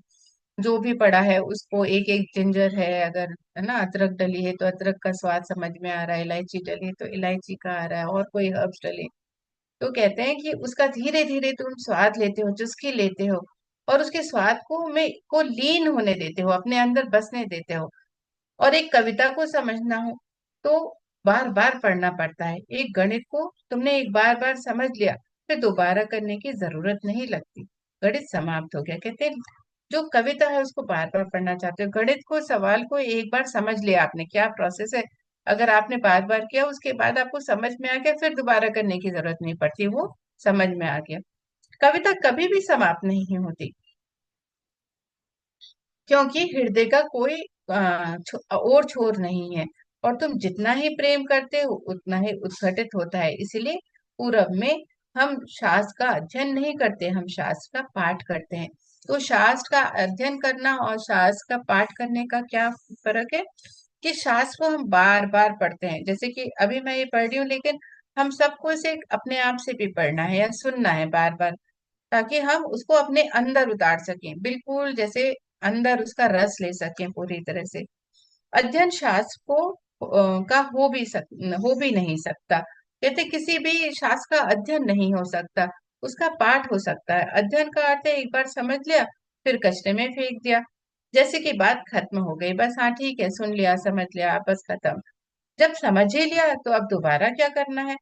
जो भी पड़ा है उसको, एक एक जिंजर है अगर, है ना, अदरक डली है तो अदरक का स्वाद समझ में आ रहा है, इलायची डली है तो इलायची का आ रहा है, और कोई हर्ब्स डले। तो कहते हैं कि उसका धीरे धीरे तुम स्वाद लेते हो, चुस्की लेते हो, और उसके स्वाद को लीन होने देते हो, अपने अंदर बसने देते हो। और एक कविता को समझना हो तो बार बार पढ़ना पड़ता है। एक गणित को तुमने एक बार बार समझ लिया, फिर दोबारा करने की जरूरत नहीं लगती, गणित समाप्त हो गया। कहते हैं जो कविता है उसको बार बार पढ़ना चाहते हो, गणित को, सवाल को एक बार समझ लिया आपने क्या प्रोसेस है, अगर आपने बार बार किया उसके बाद आपको समझ में आ गया, फिर दोबारा करने की जरूरत नहीं पड़ती, वो समझ में आ गया। कविता कभी भी समाप्त नहीं होती, क्योंकि हृदय का कोई और छोर नहीं है, और तुम जितना ही प्रेम करते हो उतना ही उद्घटित होता है। इसलिए पूरब में हम शास्त्र का अध्ययन नहीं करते, हम शास्त्र का पाठ करते हैं। तो शास्त्र का अध्ययन करना और शास्त्र का पाठ करने का क्या फर्क है? कि शास्त्र को हम बार बार पढ़ते हैं, जैसे कि अभी मैं ये पढ़ रही हूँ, लेकिन हम सबको इसे अपने आप से भी पढ़ना है या सुनना है बार बार, ताकि हम उसको अपने अंदर उतार सकें, बिल्कुल जैसे अंदर उसका रस ले सकें पूरी तरह से। अध्ययन शास्त्र को का हो भी नहीं सकता। कहते किसी भी शास्त्र का अध्ययन नहीं हो सकता, उसका पाठ हो सकता है। अध्ययन का अर्थ है एक बार समझ लिया फिर कचरे में फेंक दिया, जैसे कि बात खत्म हो गई, बस हाँ ठीक है सुन लिया समझ लिया बस खत्म। जब समझ ही लिया तो अब दोबारा क्या करना है?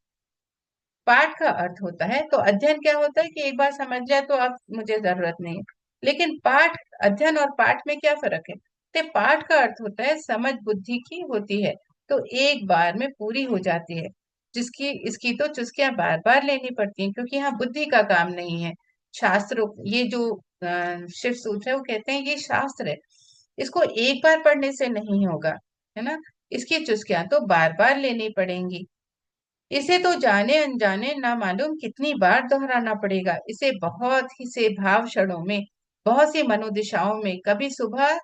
पाठ का अर्थ होता है, तो अध्ययन क्या होता है कि एक बार समझ जाए तो अब मुझे जरूरत नहीं है। लेकिन पाठ, अध्ययन और पाठ में क्या फर्क है? तो पाठ का अर्थ होता है समझ बुद्धि की होती है, तो एक बार में पूरी हो जाती है। जिसकी इसकी तो चुस्कियां बार बार लेनी पड़ती हैं, क्योंकि यहाँ बुद्धि का काम नहीं है। शास्त्रों, ये जो शिव सूत्र है वो कहते हैं ये शास्त्र है, इसको एक बार पढ़ने से नहीं होगा, है ना। इसकी चुस्कियां तो बार बार लेनी पड़ेंगी। इसे तो जाने अनजाने ना मालूम कितनी बार दोहराना पड़ेगा। इसे बहुत ही से भाव क्षणों में, बहुत सी मनोदिशाओं में, कभी सुबह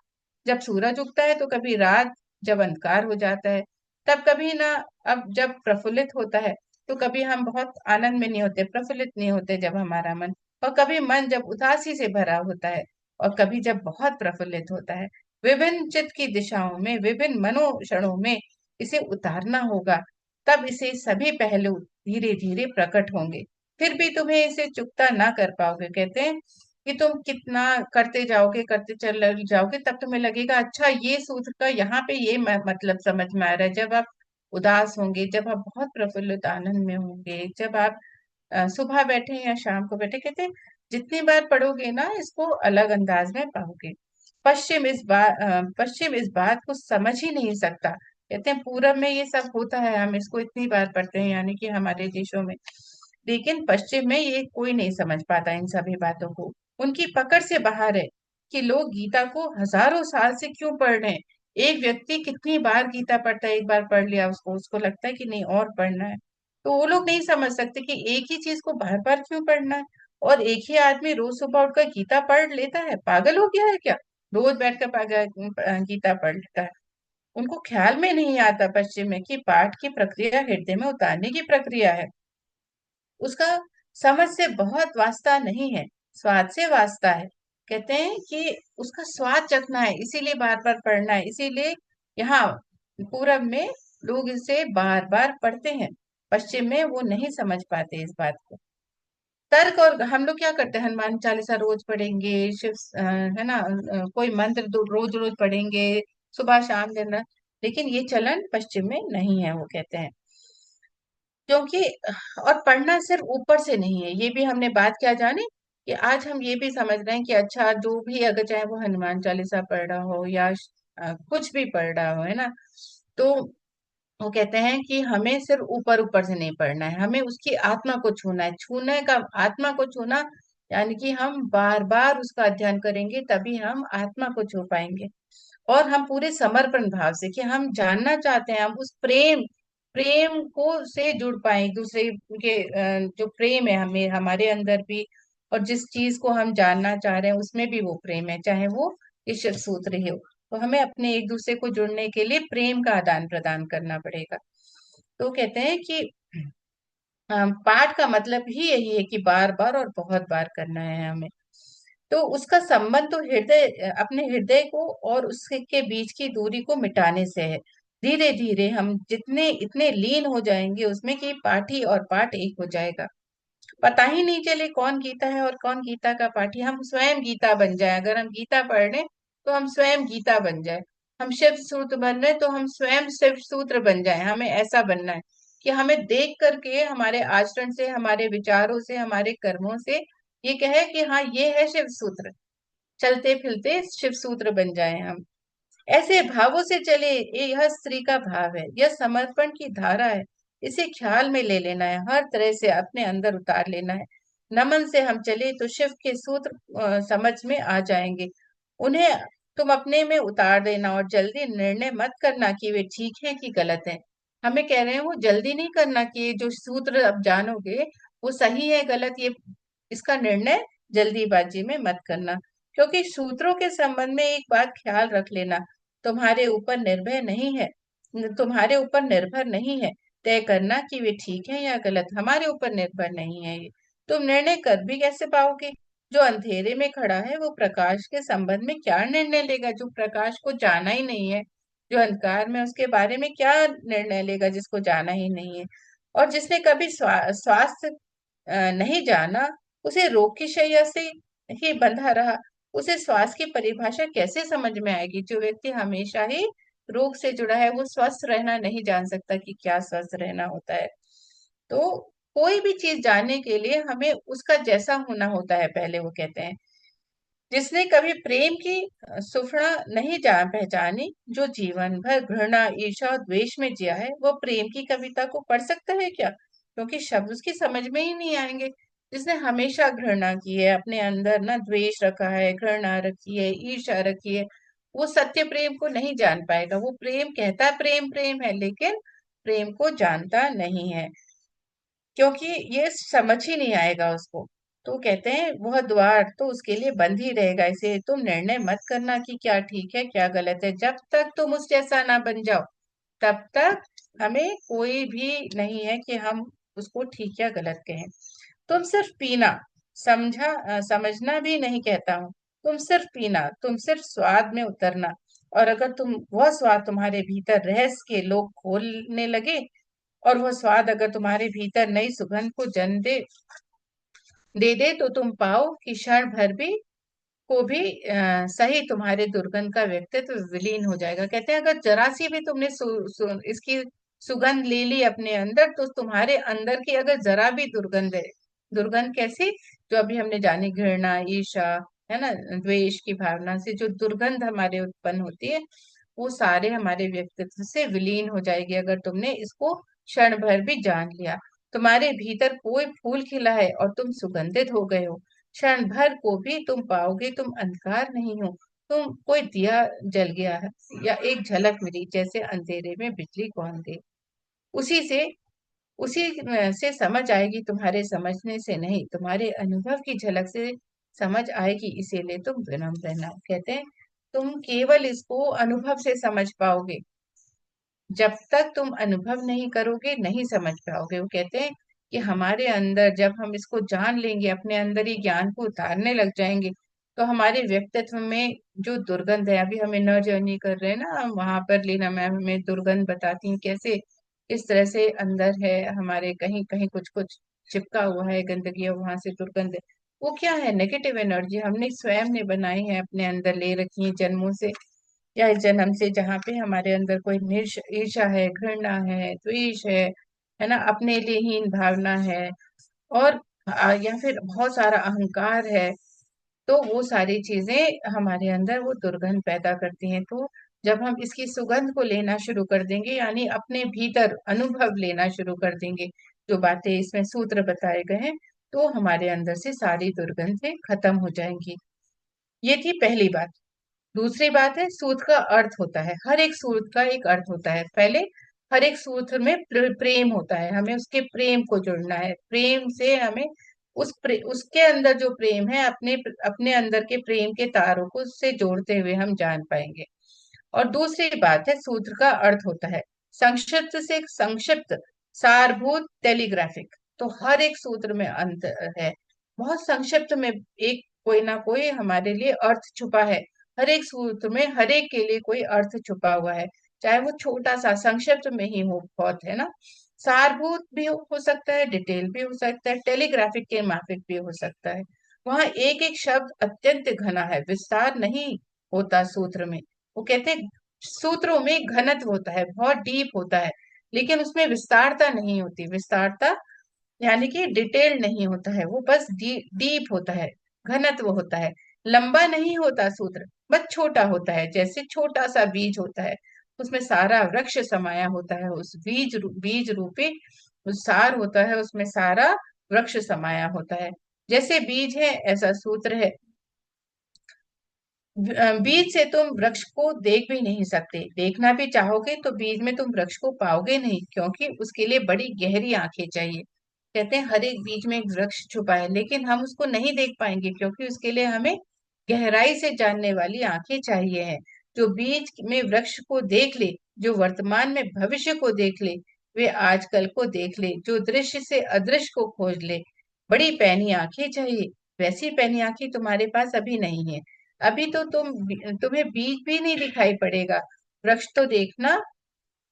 जब सूरज उगता है तो कभी रात जब अंधकार हो जाता है, तब कभी ना, अब जब प्रफुल्लित होता है तो कभी हम बहुत आनंद में नहीं होते, प्रफुल्लित नहीं होते जब हमारा मन, और कभी मन जब उदासी से भरा होता है, और कभी जब बहुत प्रफुल्लित होता है। विभिन्न चित्त की दिशाओं में, विभिन्न मनो क्षणों में इसे उतारना होगा, तब इसे सभी पहलू धीरे धीरे प्रकट होंगे। फिर भी तुम्हें इसे चुकता ना कर पाओगे। कहते हैं कि तुम कितना करते जाओगे, करते चल जाओगे, तब तुम्हें लगेगा अच्छा ये सूत्र का यहाँ पे ये मतलब समझ में आ रहा है। जब आप उदास होंगे, जब आप बहुत प्रफुल्लित आनंद में होंगे, जब आप सुबह बैठे या शाम को बैठे, कहते हैं जितनी बार पढ़ोगे ना इसको अलग अंदाज में पाओगे। पश्चिम इस बात को समझ ही नहीं सकता। कहते हैं पूरब में ये सब होता है, हम इसको इतनी बार पढ़ते हैं, यानी कि हमारे देशों में, लेकिन पश्चिम में ये कोई नहीं समझ पाता इन सभी बातों को। उनकी पकड़ से बाहर है कि लोग गीता को हजारों साल से क्यों पढ़ रहे हैं। एक व्यक्ति कितनी बार गीता पढ़ता है, एक बार पढ़ लिया उसको उसको लगता है कि नहीं और पढ़ना है। तो वो लोग नहीं समझ सकते कि एक ही चीज को बार बार क्यों पढ़ना है। और एक ही आदमी रोज सुबह उठकर गीता पढ़ लेता है, पागल हो गया है क्या? रोज बैठकर गीता पढ़ लेता है। उनको ख्याल में नहीं आता पश्चिम में कि पाठ की प्रक्रिया हृदय में उतारने की प्रक्रिया है। उसका समझ से बहुत वास्ता नहीं है, स्वाद से वास्ता है। कहते हैं कि उसका स्वाद चखना है, इसीलिए बार बार पढ़ना है। इसीलिए यहाँ पूरब में लोग इसे बार बार पढ़ते हैं, पश्चिम में वो नहीं समझ पाते इस बात को। तर्क, और हम लोग क्या करते हैं, हनुमान चालीसा रोज पढ़ेंगे, है ना, कोई मंत्र रोज रोज पढ़ेंगे, सुबह शाम दिन रात। लेकिन ये चलन पश्चिम में नहीं है, वो कहते हैं। क्योंकि और पढ़ना सिर्फ ऊपर से नहीं है, ये भी हमने बात क्या जाने कि आज हम ये भी समझ रहे हैं कि अच्छा जो भी, अगर चाहे वो हनुमान चालीसा पढ़ रहा हो या कुछ भी पढ़ रहा हो, है ना, तो वो कहते हैं कि हमें सिर्फ ऊपर ऊपर से नहीं पढ़ना है, हमें उसकी आत्मा को छूना है। छूने का, आत्मा को छूना, यानी कि हम बार बार उसका अध्ययन करेंगे तभी हम आत्मा को छू पाएंगे। और हम पूरे समर्पण भाव से, कि हम जानना चाहते हैं, हम उस प्रेम प्रेम को से जुड़ पाए एक दूसरे के, जो प्रेम है हमें हमारे अंदर भी, और जिस चीज को हम जानना चाह रहे हैं उसमें भी वो प्रेम है, चाहे वो ईश्वर सूत्र ही हो। तो हमें अपने एक दूसरे को जुड़ने के लिए प्रेम का आदान प्रदान करना पड़ेगा। तो कहते हैं कि पाठ का मतलब ही यही है कि बार बार और बहुत बार करना है हमें। तो उसका संबंध तो अपने हृदय को और उसके बीच की दूरी को मिटाने से है। धीरे धीरे हम जितने इतने लीन हो जाएंगे उसमें कि पाठी और पाठ एक हो जाएगा। पता ही नहीं चले कौन गीता है और कौन गीता का पाठी। हम स्वयं गीता बन जाए, अगर हम गीता पढ़ रहे तो हम स्वयं गीता बन जाए। हम शिव सूत्र बन रहे तो हम स्वयं शिव सूत्र बन जाए। हमें ऐसा बनना है कि हमें देख करके, हमारे आचरण से, हमारे विचारों से, हमारे कर्मों से ये कहे कि हाँ ये है शिव सूत्र। चलते फिरते शिव सूत्र बन जाए हम। ऐसे भावों से चले, यह स्त्री का भाव है, यह समर्पण की धारा है। इसे ख्याल में ले लेना है, हर तरह से अपने अंदर उतार लेना है। नमन से हम चले तो शिव के सूत्र समझ में आ जाएंगे। उन्हें तुम अपने में उतार देना और जल्दी निर्णय मत करना कि वे ठीक है कि गलत है। हमें कह रहे हैं वो जल्दी नहीं करना कि ये जो सूत्र अब जानोगे वो सही है गलत, ये इसका निर्णय जल्दीबाजी में मत करना। क्योंकि सूत्रों के संबंध में एक बात ख्याल रख लेना, तुम्हारे ऊपर निर्भर नहीं है, तुम्हारे ऊपर निर्भर नहीं है तय करना कि वे ठीक है या गलत। हमारे ऊपर निर्भर नहीं है ये। तुम निर्णय कर भी कैसे पाओगे? जो अंधेरे में खड़ा है वो प्रकाश के संबंध में क्या निर्णय लेगा, जो प्रकाश को जाना ही नहीं है। जो अंधकार में, उसके बारे में क्या निर्णय लेगा जिसको जाना ही नहीं है। और जिसने कभी स्वास्थ्य नहीं जाना, उसे रोग की शैया से ही बंधा रहा, उसे श्वास की परिभाषा कैसे समझ में आएगी? जो व्यक्ति हमेशा ही रोग से जुड़ा है वो स्वस्थ रहना नहीं जान सकता कि क्या स्वस्थ रहना होता है। तो कोई भी चीज जानने के लिए हमें उसका जैसा होना होता है, पहले वो कहते हैं। जिसने कभी प्रेम की सुफना नहीं जान पहचानी, जो जीवन भर घृणा, ईर्ष्या और द्वेष में जिया है, वो प्रेम की कविता को पढ़ सकता है क्या? क्योंकि शब्द उसकी समझ में ही नहीं आएंगे। जिसने हमेशा घृणा की है, अपने अंदर ना द्वेष रखा है, घृणा रखी है, ईर्ष्या रखी है, वो सत्य प्रेम को नहीं जान पाएगा। वो प्रेम कहता है प्रेम प्रेम है, लेकिन प्रेम को जानता नहीं है, क्योंकि ये समझ ही नहीं आएगा उसको। तो कहते हैं वह द्वार तो उसके लिए बंद ही रहेगा। इसे तुम निर्णय मत करना कि क्या ठीक है क्या गलत है। जब तक तुम उस जैसा ना बन जाओ तब तक हमें कोई भी नहीं है कि हम उसको ठीक या गलत कहें। तुम सिर्फ पीना, समझना भी नहीं कहता हूँ। तुम सिर्फ पीना, तुम सिर्फ स्वाद में उतरना। और अगर तुम वह स्वाद तुम्हारे भीतर रहस्य के लोग खोलने लगे, और वह स्वाद अगर तुम्हारे भीतर नई सुगंध को जन्म दे तो तुम पाओ कि क्षण भर भी को भी सही तुम्हारे दुर्गंध का व्यक्तित्व विलीन हो जाएगा। कहते हैं अगर जरा सी भी तुमने इसकी सुगंध ले ली अपने अंदर, तो तुम्हारे अंदर की अगर जरा भी दुर्गंध है दुर्गंध कैसे? जो अभी हमने जानी, घृणा, ईर्ष्या, है ना, द्वेष की भावना से जो दुर्गंध हमारे उत्पन्न होती है, वो सारे हमारे व्यक्तित्व से विलीन हो जाएगी अगर तुमने इसको क्षण भर भी जान लिया। तुम्हारे भीतर कोई फूल खिला है और तुम सुगंधित हो गए हो। क्षण भर को भी तुम पाओगे तुम अंधकार नहीं हो। तुम कोई दिया जल गया है या एक झलक मिली जैसे अंधेरे में बिजली कौन दे। उसी से उसी से समझ आएगी, तुम्हारे समझने से नहीं, तुम्हारे अनुभव की झलक से समझ आएगी, इसीलिए तुम विनम्र रहना। कहते हैं तुम केवल इसको अनुभव से समझ पाओगे। जब तक तुम अनुभव नहीं करोगे नहीं समझ पाओगे। वो कहते हैं कि हमारे अंदर जब हम इसको जान लेंगे, अपने अंदर ही ज्ञान को उतारने लग जाएंगे, तो हमारे व्यक्तित्व में जो दुर्गंध है, अभी हम इनर जर्नी कर रहे हैं ना, वहां पर लीना मैम हमें दुर्गंध बताती हैं कैसे इस तरह से अंदर है हमारे, कहीं कहीं कुछ कुछ चिपका हुआ है गंदगी और वहां से दुर्गंध है। वो क्या है? नेगेटिव एनर्जी हमने स्वयं ने बनाई है, अपने अंदर ले रखी है जन्मों से या इस जन्म से, जहाँ पे हमारे अंदर कोई ईर्ष्या है, घृणा है, द्वेष है ना, अपने लिए हीन भावना है, और या फिर बहुत सारा अहंकार है। तो वो सारी चीजें हमारे अंदर वो दुर्गंध पैदा करती हैं। तो जब हम इसकी सुगंध को लेना शुरू कर देंगे, यानी अपने भीतर अनुभव लेना शुरू कर देंगे, जो बातें इसमें सूत्र बताए गए हैं, तो हमारे अंदर से सारी दुर्गंधें खत्म हो जाएंगी। ये थी पहली बात। दूसरी बात है, सूत्र का अर्थ होता है। हर एक सूत्र का एक अर्थ होता है। पहले हर एक सूत्र में प्रेम होता है, हमें उसके प्रेम को जोड़ना है। प्रेम से हमें उसके अंदर जो प्रेम है, अपने अपने अंदर के प्रेम के तारों को उससे जोड़ते हुए हम जान पाएंगे। और दूसरी बात है, सूत्र का अर्थ होता है संक्षिप्त से संक्षिप्त, सारभूत, टेलीग्राफिक। तो हर एक सूत्र में अंत है, बहुत संक्षिप्त में एक कोई ना कोई हमारे लिए अर्थ छुपा है। हर एक सूत्र में हर एक के लिए कोई अर्थ छुपा हुआ है, चाहे वो छोटा सा संक्षिप्त में ही हो, बहुत है ना। सारभूत भी हो सकता है, डिटेल भी हो सकता है, टेलीग्राफिक के माफिक भी हो सकता है। वहां एक एक शब्द अत्यंत घना है, विस्तार नहीं होता सूत्र में। वो कहते हैं सूत्रों में घनत्व होता है, बहुत डीप होता है, लेकिन उसमें विस्तारता नहीं होती। विस्तारता यानी कि डिटेल नहीं होता है, वो बस डीप होता है, घनत्व होता है। लंबा नहीं होता सूत्र, बस छोटा होता है, जैसे छोटा सा बीज होता है, उसमें सारा वृक्ष समाया होता है। उस बीज रूपी उस सार होता है, उसमें सारा वृक्ष समाया होता है। जैसे बीज है ऐसा सूत्र है। बीज से तुम वृक्ष को देख भी नहीं सकते, देखना भी चाहोगे तो बीज में तुम वृक्ष को पाओगे नहीं, क्योंकि उसके लिए बड़ी गहरी आंखें चाहिए। कहते हैं हर एक बीज में एक वृक्ष छुपा है, लेकिन हम उसको नहीं देख पाएंगे, क्योंकि उसके लिए हमें गहराई से जानने वाली आंखें चाहिए हैं। जो बीज में वृक्ष को देख ले, जो वर्तमान में भविष्य को देख ले, वे आजकल को देख ले, जो दृश्य से अदृश्य को खोज ले, बड़ी पैनी आंखें चाहिए। वैसी पैनी आंखें तुम्हारे पास अभी नहीं है। अभी तो तुम्हें बीज भी नहीं दिखाई पड़ेगा। वृक्ष तो देखना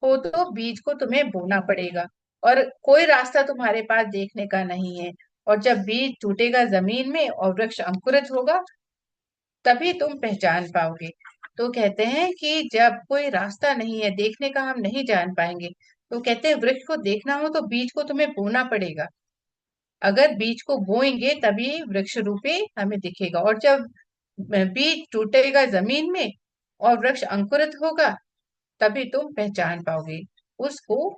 हो तो बीज को तुम्हें बोना पड़ेगा, और कोई रास्ता तुम्हारे पास देखने का नहीं है। और जब बीज टूटेगा जमीन में और वृक्ष अंकुरित होगा, तभी तुम पहचान पाओगे। तो कहते हैं कि जब कोई रास्ता नहीं है, देखने का हम नहीं जान पाएंगे, तो कहते हैं वृक्ष को देखना हो तो बीज को तुम्हें बोना पड़ेगा। अगर बीज को बोएंगे तभी वृक्ष रूपी हमें दिखेगा। और जब बीज टूटेगा जमीन में और वृक्ष अंकुरित होगा, तभी तुम पहचान पाओगे उसको।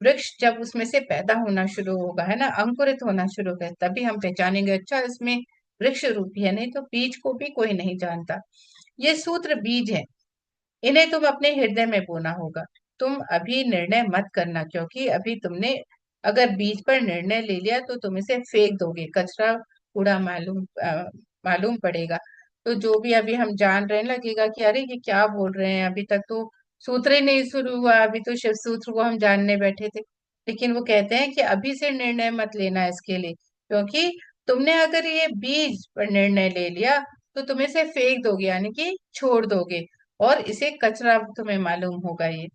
वृक्ष जब उसमें से पैदा होना शुरू होगा, है ना, अंकुरित होना शुरू होगा, तभी हम पहचानेंगे, अच्छा इसमें वृक्ष रूपी है। नहीं तो बीज को भी कोई नहीं जानता। ये सूत्र बीज है, इन्हें तुम अपने हृदय में बोना होगा। तुम अभी निर्णय मत करना, क्योंकि अभी तुमने अगर बीज पर निर्णय ले लिया तो तुम इसे फेंक दोगे, कचरा कूड़ा मालूम पड़ेगा। तो जो भी अभी हम जान रहे हैं, लगेगा कि अरे ये क्या बोल रहे हैं, अभी तक तो सूत्र ही नहीं शुरू हुआ, अभी तो शिव सूत्र को हम जानने बैठे थे। लेकिन वो कहते हैं कि अभी से निर्णय मत लेना इसके लिए, क्योंकि तुमने अगर ये बीज पर निर्णय ले लिया तो तुम इसे फेंक दोगे, यानी कि छोड़ दोगे, और इसे कचरा तुम्हें मालूम होगा। ये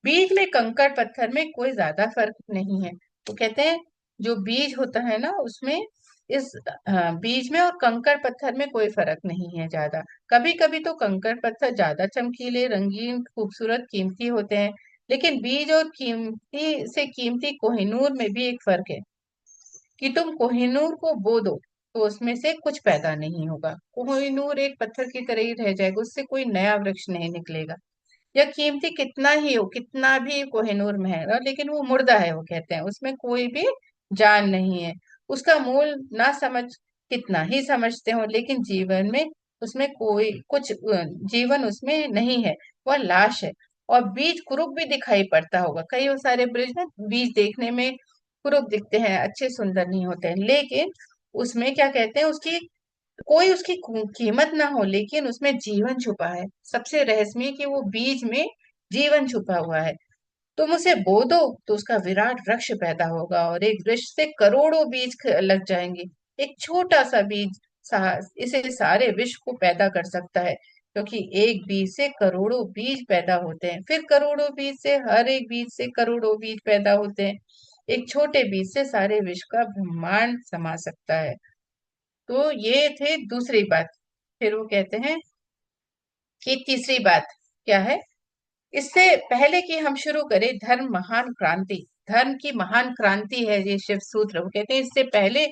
बीज में कंकड़ पत्थर में कोई ज्यादा फर्क नहीं है। तो कहते हैं जो बीज होता है ना उसमें, इस बीज में और कंकड़ पत्थर में कोई फर्क नहीं है ज्यादा। कभी कभी तो कंकड़ पत्थर ज्यादा चमकीले, रंगीन, खूबसूरत, कीमती होते हैं, लेकिन बीज और कीमती से कीमती कोहिनूर में भी एक फर्क है। कि तुम कोहिनूर को बो दो तो उसमें से कुछ पैदा नहीं होगा, कोहिनूर एक पत्थर की तरह ही रह जाएगा, उससे कोई नया वृक्ष नहीं निकलेगा। या कीमती कितना ही हो, कितना भी कोहिनूर महंगा, लेकिन वो मुर्दा है, वो कहते हैं उसमें कोई भी जान नहीं है। उसका मूल ना समझ, कितना ही समझते हो, लेकिन जीवन में उसमें कोई कुछ जीवन उसमें नहीं है, वह लाश है। और बीज कुरूप भी दिखाई पड़ता होगा, कई वो सारे ब्रिज में बीज देखने में कुरूप दिखते हैं, अच्छे सुंदर नहीं होते हैं, लेकिन उसमें क्या कहते हैं, उसकी कोई उसकी कीमत ना हो, लेकिन उसमें जीवन छुपा है। सबसे रहस्यमय कि वो बीज में जीवन छुपा हुआ है। तुम उसे बो दो तो उसका विराट वृक्ष पैदा होगा, और एक वृक्ष से करोड़ों बीज लग जाएंगे। एक छोटा सा बीज इसे सारे विश्व को पैदा कर सकता है, क्योंकि एक बीज से करोड़ों बीज पैदा होते हैं, फिर करोड़ों बीज से, हर एक बीज से करोड़ों बीज पैदा होते हैं। एक छोटे बीज से सारे विश्व का ब्रह्मांड समा सकता है। तो ये थे दूसरी बात। फिर वो कहते हैं कि तीसरी बात क्या है। इससे पहले कि हम शुरू करें धर्म महान क्रांति, धर्म की महान क्रांति है ये शिव सूत्र, वो कहते हैं इससे पहले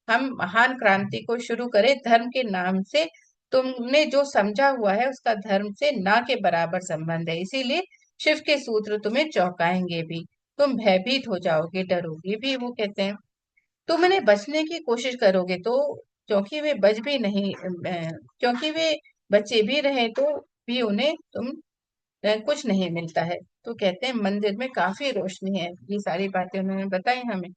हम महान क्रांति को शुरू करें धर्म के नाम से, तुमने जो समझा हुआ है उसका धर्म से ना के बराबर संबंध है, इसीलिए शिव के सूत्र तुम्हें चौंकाएंगे भी, तुम भयभीत हो जाओगे, डरोगे भी। वो कहते हैं तुम उन्हें बचने की कोशिश करोगे तो, क्योंकि वे बच भी नहीं क्योंकि वे बचे भी रहे तो भी उन्हें कुछ नहीं मिलता है। तो कहते हैं मंदिर में काफी रोशनी है, ये सारी बातें उन्होंने बताई हमें।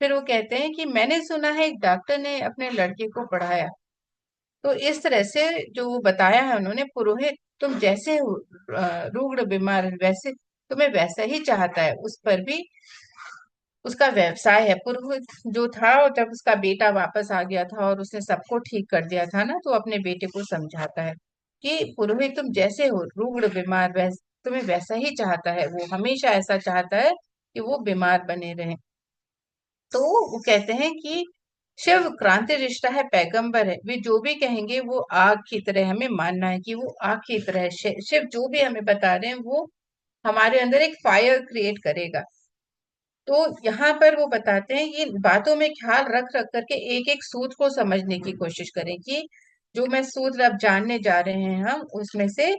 फिर वो कहते हैं कि मैंने सुना है एक डॉक्टर ने अपने लड़के को पढ़ाया, तो इस तरह से जो वो बताया है उन्होंने, पुरोहित तुम जैसे हो, रूग्ण बीमार वैसे तुम्हें वैसा ही चाहता है, उस पर भी उसका व्यवसाय है। पुरोहित जो था, और जब उसका बेटा वापस आ गया था और उसने सबको ठीक कर दिया था ना, तो अपने बेटे को समझाता है कि पुरोहित तुम जैसे हो, रूग्ण बीमार तुम्हें वैसा ही चाहता है, वो हमेशा ऐसा चाहता है कि वो बीमार बने रहे। तो वो कहते हैं कि शिव क्रांति रिश्ता है, पैगंबर है, वे जो भी कहेंगे वो आग की तरह हमें मानना है कि वो आग की तरह है। शिव जो भी हमें बता रहे हैं वो हमारे अंदर एक फायर क्रिएट करेगा। तो यहाँ पर वो बताते हैं कि बातों में ख्याल रख रख करके एक एक सूत्र को समझने की कोशिश करें, कि जो मैं सूत्र अब जानने जा रहे हैं हम, उसमें से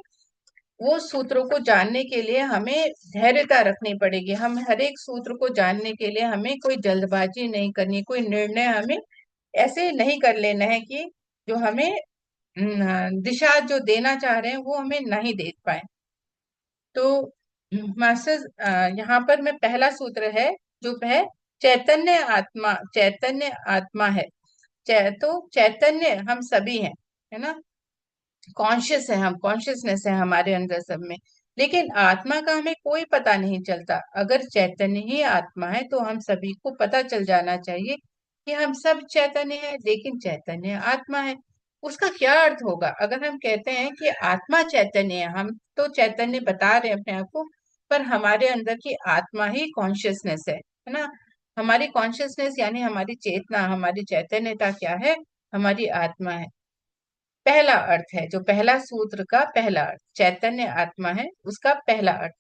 वो सूत्रों को जानने के लिए हमें धैर्यता रखनी पड़ेगी। हम हर एक सूत्र को जानने के लिए हमें कोई जल्दबाजी नहीं करनी, कोई निर्णय हमें ऐसे नहीं कर लेना है कि जो हमें दिशा जो देना चाह रहे हैं वो हमें नहीं दे पाए। तो मास्टर्स, यहाँ पर मैं पहला सूत्र है जो है चैतन्य आत्मा, चैतन्य आत्मा है। तो चैतन्य हम सभी हैं, है ना, कॉन्शियस है, हम कॉन्शियसनेस है हमारे अंदर सब में, लेकिन आत्मा का हमें कोई पता नहीं चलता। अगर चैतन्य ही आत्मा है तो हम सभी को पता चल जाना चाहिए कि हम सब चैतन्य है, लेकिन चैतन्य आत्मा है। उसका क्या अर्थ होगा अगर हम कहते हैं कि आत्मा चैतन्य है, हम तो चैतन्य बता रहे हैं अपने आप को, पर हमारे अंदर की आत्मा ही कॉन्शियसनेस है ना। हमारी कॉन्शियसनेस यानी हमारी चेतना, हमारी चैतन्यता क्या है, हमारी आत्मा है। पहला अर्थ है, जो पहला सूत्र का पहला अर्थ चैतन्य आत्मा है, उसका पहला अर्थ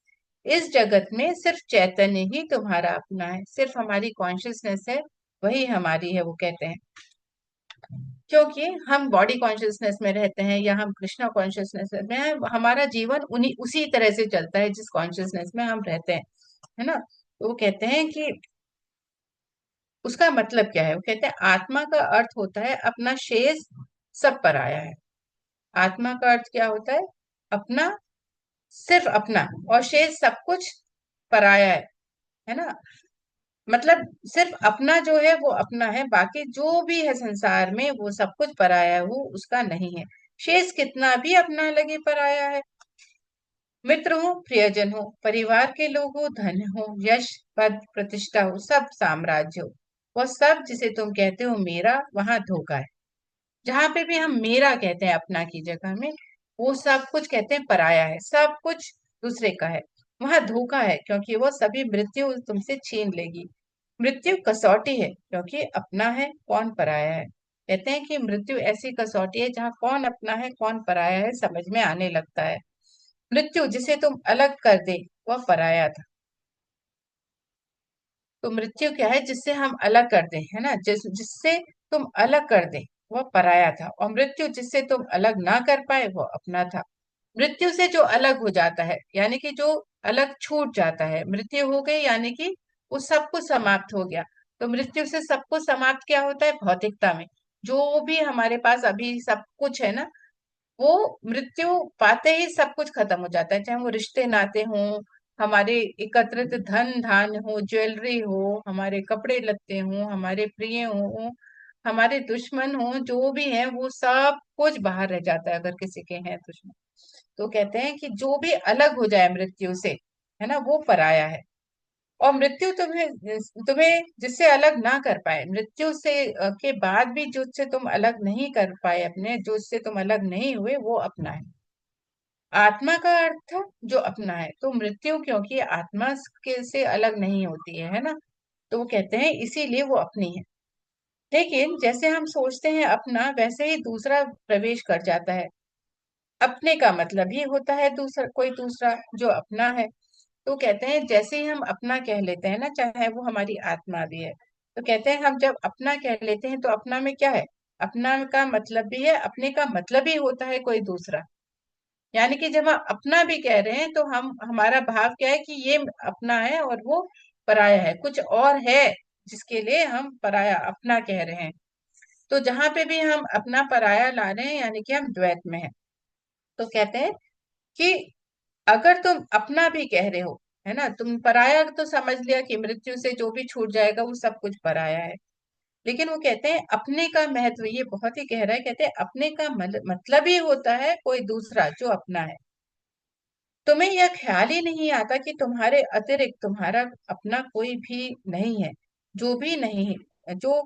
इस जगत में सिर्फ चैतन्य ही तुम्हारा अपना है, सिर्फ हमारी कॉन्शियसनेस है, वही हमारी है। वो कहते हैं क्योंकि हम बॉडी कॉन्शियसनेस में रहते हैं या हम कृष्णा कॉन्शियसनेस में हैं, हमारा जीवन उन्हीं उसी तरह से चलता है जिस कॉन्शियसनेस में हम रहते हैं, है ना। तो वो कहते हैं कि उसका मतलब क्या है। वो कहते हैं आत्मा का अर्थ होता है अपना, शेष सब पर आया है। आत्मा का अर्थ क्या होता है, अपना, सिर्फ अपना, और शेष सब कुछ पराया है ना। मतलब सिर्फ अपना जो है वो अपना है, बाकी जो भी है संसार में वो सब कुछ पराया है, वो उसका नहीं है। शेष कितना भी अपना लगे पराया है। मित्र हो, प्रियजन हो, परिवार के लोग हो, धन हो, यश, पद, प्रतिष्ठा हो, सब साम्राज्य हो, वह सब जिसे तुम कहते हो मेरा, वहां धोखा है। जहां पे भी हम मेरा कहते हैं अपना की जगह में, वो सब कुछ कहते हैं पराया है, सब कुछ दूसरे का है, वहां धोखा है, क्योंकि वो सभी मृत्यु तुमसे छीन लेगी। मृत्यु कसौटी है, क्योंकि अपना है कौन पराया है। कहते हैं कि मृत्यु ऐसी कसौटी है जहाँ कौन अपना है कौन पराया है समझ में आने लगता है। मृत्यु जिसे तुम अलग कर दे वह पराया था। तो मृत्यु क्या है? जिससे हम अलग कर दें, है ना, जिससे तुम अलग कर दे, वह पराया था। और मृत्यु जिससे तुम अलग ना कर पाए, वो अपना था। मृत्यु से जो अलग हो जाता है, यानी कि जो अलग छूट जाता है, मृत्यु हो गई यानी कि वो सब कुछ समाप्त हो गया। तो मृत्यु से सब कुछ समाप्त क्या होता है? भौतिकता में जो भी हमारे पास अभी सब कुछ है ना, वो मृत्यु पाते ही सब कुछ खत्म हो जाता है। चाहे वो रिश्ते नाते हों, हमारे एकत्रित धन धान्य हो, ज्वेलरी हो, हमारे कपड़े लत्ते हों, हमारे प्रिय हो, हमारे दुश्मन हो, जो भी है वो सब कुछ बाहर रह जाता है अगर किसी के हैं दुश्मन। तो कहते हैं कि जो भी अलग हो जाए मृत्यु से, है ना, वो पराया है। और मृत्यु तुम्हें तुम्हें जिससे अलग ना कर पाए, मृत्यु से के बाद भी जो से तुम अलग नहीं कर पाए, अपने जो से तुम अलग नहीं हुए, वो अपना है। आत्मा का अर्थ जो अपना है। तो मृत्यु क्योंकि आत्मा के से अलग नहीं होती है ना, तो वो कहते हैं इसीलिए वो अपनी है। लेकिन जैसे हम सोचते हैं अपना, वैसे ही दूसरा प्रवेश कर जाता है। अपने का मतलब ही होता है दूसरा, कोई दूसरा जो अपना है। तो कहते हैं जैसे ही हम अपना कह लेते हैं ना, चाहे वो हमारी आत्मा भी है, तो कहते हैं हम जब अपना कह लेते हैं तो अपना में क्या है? अपना का मतलब भी है, अपने का मतलब ही होता है कोई दूसरा। यानी कि जब हम अपना भी कह रहे हैं तो हम हमारा भाव क्या है कि ये अपना है और वो पराया है, कुछ और है जिसके लिए हम पराया अपना कह रहे हैं। तो जहां पे भी हम अपना पराया ला रहे हैं, यानी कि हम द्वैत में हैं। तो कहते हैं कि अगर तुम अपना भी कह रहे हो, है ना, तुम पराया तो समझ लिया कि मृत्यु से जो भी छूट जाएगा वो सब कुछ पराया है। लेकिन वो कहते हैं अपने का महत्व ये बहुत ही गहरा है। कहते हैं अपने का मतलब ही होता है कोई दूसरा जो अपना है। तुम्हें यह ख्याल ही नहीं आता कि तुम्हारे अतिरिक्त तुम्हारा अपना कोई भी नहीं है, जो भी नहीं है, जो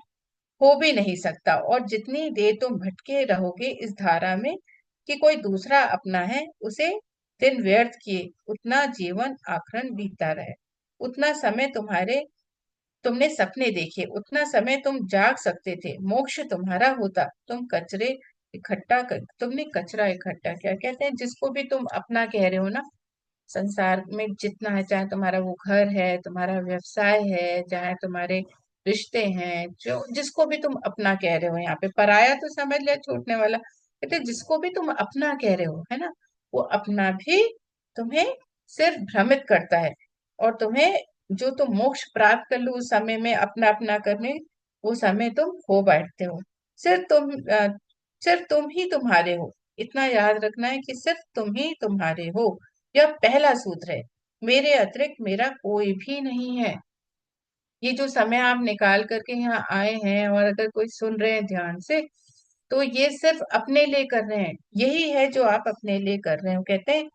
हो भी नहीं सकता। और जितनी देर तुम भटके रहोगे इस धारा में कि कोई दूसरा अपना है, उसे दिन व्यर्थ किए उतना जीवन आखरण बीतता रहे। उतना समय तुमने सपने देखे, उतना समय तुम जाग सकते थे। मोक्ष तुम्हारा होता, तुमने कचरा इकट्ठा किया। कहते हैं जिसको भी तुम अपना कह रहे हो ना, संसार में जितना है, चाहे तुम्हारा वो घर है, तुम्हारा व्यवसाय है, चाहे तुम्हारे रिश्ते हैं, जो जिसको भी तुम अपना कह रहे हो, यहाँ पे पराया तो समझ लिया छूटने वाला। कहते जिसको भी तुम अपना कह रहे हो, है ना, वो अपना भी तुम्हें सिर्फ भ्रमित करता है। और तुम्हें जो तुम मोक्ष प्राप्त कर लो उस समय में अपना अपना करने, वो समय तुम खो बैठते हो। सिर्फ तुम सिर्फ तुम ही तुम्हारे हो। इतना याद रखना है कि सिर्फ तुम ही तुम्हारे हो। यह पहला सूत्र है। मेरे अतिरिक्त मेरा कोई भी नहीं है। ये जो समय आप निकाल करके यहाँ आए हैं और अगर कोई सुन रहे हैं ध्यान से, तो ये सिर्फ अपने लिए कर रहे हैं। यही है जो आप अपने लिए कर रहे हो। कहते हैं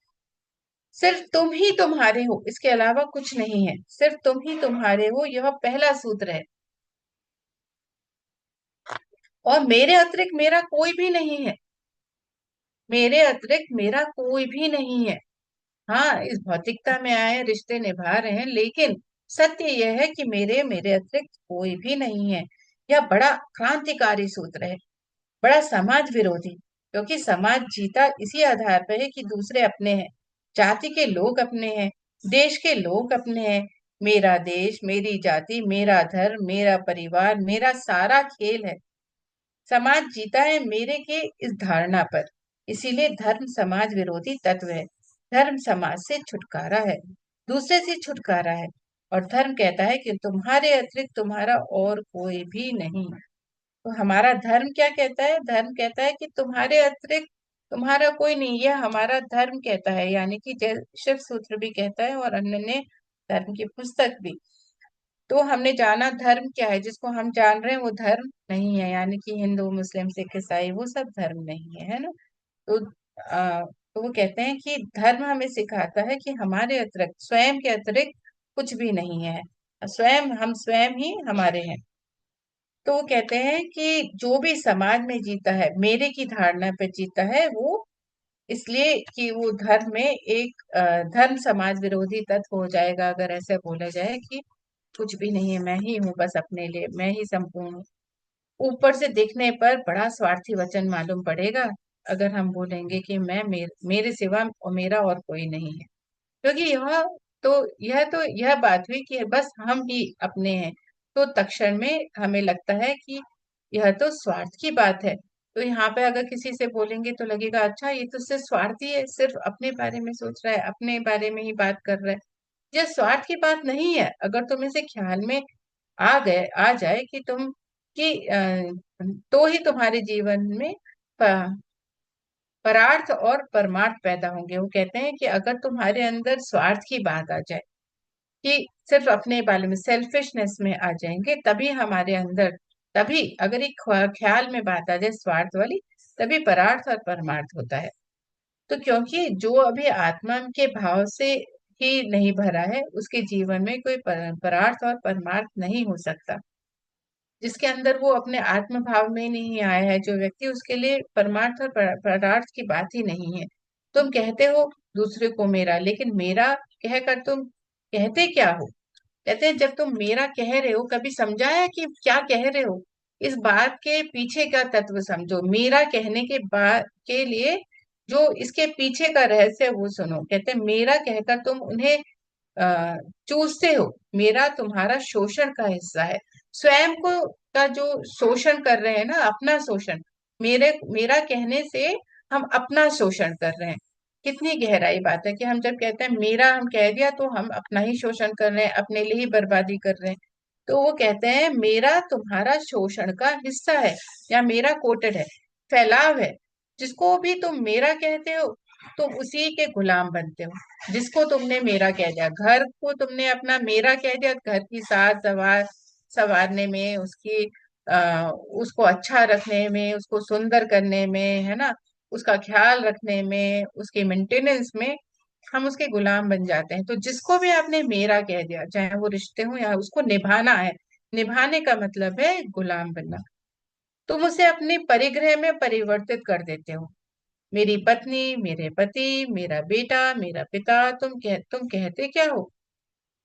सिर्फ तुम ही तुम्हारे हो, इसके अलावा कुछ नहीं है। सिर्फ तुम ही तुम्हारे हो, यह पहला सूत्र है। और मेरे अतिरिक्त मेरा कोई भी नहीं है। मेरे अतिरिक्त मेरा कोई भी नहीं है। हाँ, इस भौतिकता में आए, रिश्ते निभा रहे हैं, लेकिन सत्य यह है कि मेरे मेरे अतिरिक्त कोई भी नहीं है। यह बड़ा क्रांतिकारी सूत्र है, बड़ा समाज विरोधी। क्योंकि समाज जीता इसी आधार पर है कि दूसरे अपने हैं, जाति के लोग अपने हैं, देश के लोग अपने हैं। मेरा देश, मेरी जाति, मेरा धर्म, मेरा परिवार, मेरा सारा खेल है। समाज जीता है मेरे के इस धारणा पर। इसीलिए धर्म समाज विरोधी तत्व है। धर्म समाज से छुटकारा है, दूसरे से छुटकारा है। और धर्म कहता है कि तुम्हारे अतिरिक्त तुम्हारा और कोई भी नहीं। तो हमारा धर्म क्या कहता है? धर्म कहता है कि तुम्हारे अतिरिक्त तुम्हारा कोई नहीं। यह हमारा धर्म कहता है, यानी कि शिव सूत्र भी कहता है और अन्य धर्म की पुस्तक भी। तो हमने जाना धर्म क्या है, जिसको हम जान रहे हैं वो धर्म नहीं है। यानी कि हिंदू, मुस्लिम, सिख, ईसाई वो सब धर्म नहीं है, है ना। तो तो वो कहते हैं कि धर्म हमें सिखाता है कि हमारे अतिरिक्त, स्वयं के अतिरिक्त कुछ भी नहीं है। हम स्वयं ही हमारे हैं। तो वो कहते हैं कि जो भी समाज में जीता है, मेरे की धारणा पे जीता है, वो इसलिए कि वो धर्म में एक धर्म समाज विरोधी तत्व हो जाएगा अगर ऐसा बोला जाए कि कुछ भी नहीं है, मैं ही हूँ, बस अपने लिए मैं ही संपूर्ण हूँ। ऊपर से दिखने पर बड़ा स्वार्थी वचन मालूम पड़ेगा अगर हम बोलेंगे कि मेरे सिवा और मेरा और कोई नहीं है। क्योंकि यह तो यह बात हुई कि बस हम ही अपने हैं। तो तक्षण में हमें लगता है कि यह तो स्वार्थ की बात है। तो यहाँ पे अगर किसी से बोलेंगे तो लगेगा अच्छा ये तो सिर्फ स्वार्थी है, सिर्फ अपने बारे में सोच रहा है, अपने बारे में ही बात कर रहा है। यह स्वार्थ की बात नहीं है। अगर तुम इसे ख्याल में आ जाए कि तो ही तुम्हारे जीवन में परार्थ और परमार्थ पैदा होंगे। वो कहते हैं कि अगर तुम्हारे अंदर स्वार्थ की बात आ जाए कि सिर्फ अपने बारे में सेल्फिशनेस में आ जाएंगे, तभी हमारे अंदर, तभी अगर एक ख्याल में बात आ जाए स्वार्थ वाली, तभी परार्थ और परमार्थ होता है। तो क्योंकि जो अभी आत्मा के भाव से ही नहीं भरा है, उसके जीवन में कोई परार्थ और परमार्थ नहीं हो सकता। जिसके अंदर वो अपने आत्म भाव में नहीं आया है जो व्यक्ति, उसके लिए परमार्थ और परार्थ की बात ही नहीं है। तुम कहते हो दूसरे को मेरा, लेकिन मेरा कहकर तुम कहते क्या हो? कहते हैं जब तुम मेरा कह रहे हो, कभी समझा है कि क्या कह रहे हो? इस बात के पीछे का तत्व समझो। मेरा कहने के बाद के लिए जो इसके पीछे का रहस्य है, वो सुनो। कहते हैं मेरा कहकर तुम उन्हें अ, चूसते हो। मेरा तुम्हारा शोषण का हिस्सा है। स्वयं को का जो शोषण कर रहे हैं ना, अपना शोषण, मेरा कहने से हम अपना शोषण कर रहे हैं। कितनी गहराई बात है कि हम जब कहते हैं मेरा, हम कह दिया तो हम अपना ही शोषण कर रहे हैं, अपने लिए ही बर्बादी कर रहे हैं। तो वो कहते हैं मेरा तुम्हारा शोषण का हिस्सा है, या मेरा कोटेड है, फैलाव है। जिसको भी तुम मेरा कहते हो, तुम उसी के गुलाम बनते हो। जिसको तुमने मेरा कह दिया, घर को तुमने अपना मेरा कह दिया, घर की साज सवारने में, उसको अच्छा रखने में, उसको सुंदर करने में, है ना, उसका ख्याल रखने में, उसके मेंटेनेंस में हम उसके गुलाम बन जाते हैं। तो जिसको भी आपने मेरा कह दिया, चाहे वो रिश्ते हो या उसको निभाना है, निभाने का मतलब है गुलाम बनना। तुम उसे अपने परिग्रह में परिवर्तित कर देते हो। मेरी पत्नी, मेरे पति, मेरा बेटा, मेरा पिता, तुम कहते क्या हो?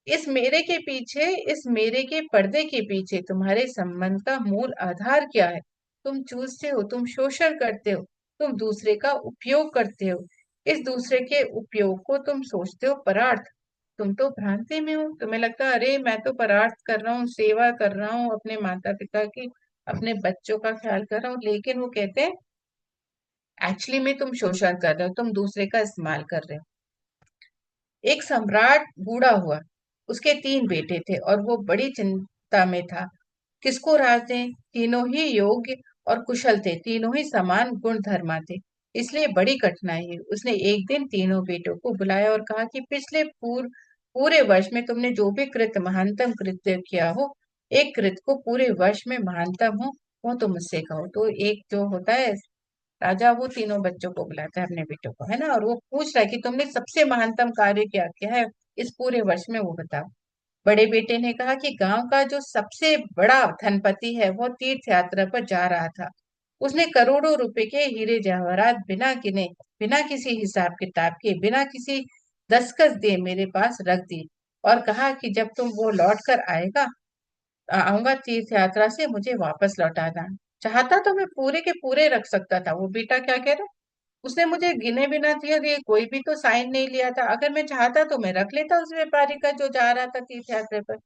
इस मेरे के पीछे, इस मेरे के पर्दे के पीछे तुम्हारे संबंध का मूल आधार क्या है? तुम चूसते हो, तुम शोषण करते हो, तुम दूसरे का उपयोग करते हो। इस दूसरे के उपयोग को तुम सोचते हो परार्थ। तुम तो भ्रांति में हो। तुम्हें लगता है अरे मैं तो परार्थ कर रहा हूँ, सेवा कर रहा हूँ अपने माता पिता की, अपने बच्चों का ख्याल कर रहा हूँ। लेकिन वो कहते हैं एक्चुअली में तुम शोषण कर रहे हो, तुम दूसरे का इस्तेमाल कर रहे हो। एक सम्राट बूढ़ा हुआ। उसके 3 बेटे थे और वो बड़ी चिंता में था। किसको राज दें? तीनों ही योग्य और कुशल थे, तीनों ही समान गुण धर्मा थे। इसलिए बड़ी कठिनाई हुई। उसने एक दिन तीनों बेटों को बुलाया और कहा कि पिछले पूरे वर्ष में तुमने जो भी कृत्य, महानतम कृत्य किया हो, एक कृत्य को पूरे वर्ष में महानतम हो, वो तुम मुझसे कहो। तो एक जो होता है राजा, वो तीनों बच्चों को बुलाता है, अपने बेटों को, है ना, और वो पूछ रहा है कि तुमने सबसे महानतम कार्य क्या किया है इस पूरे वर्ष में, वो बताओ। बड़े बेटे ने कहा कि गांव का जो सबसे बड़ा धनपति है, वो तीर्थ यात्रा पर जा रहा था। उसने करोड़ों रुपए के हीरे जवाहरात बिना गिने, बिना किसी हिसाब किताब के, बिना किसी दस्तखत दिए मेरे पास रख दी, और कहा कि जब तुम वो लौट कर आऊंगा तीर्थ यात्रा से, मुझे वापस लौटाना। चाहता तो मैं पूरे के पूरे रख सकता था। वो बेटा क्या कह रहा है, उसने मुझे गिने बिना दिया, दिए, कोई भी तो साइन नहीं लिया था। अगर मैं चाहता तो मैं रख लेता उस व्यापारी का जो जा रहा था तीर्थ यात्रा पर,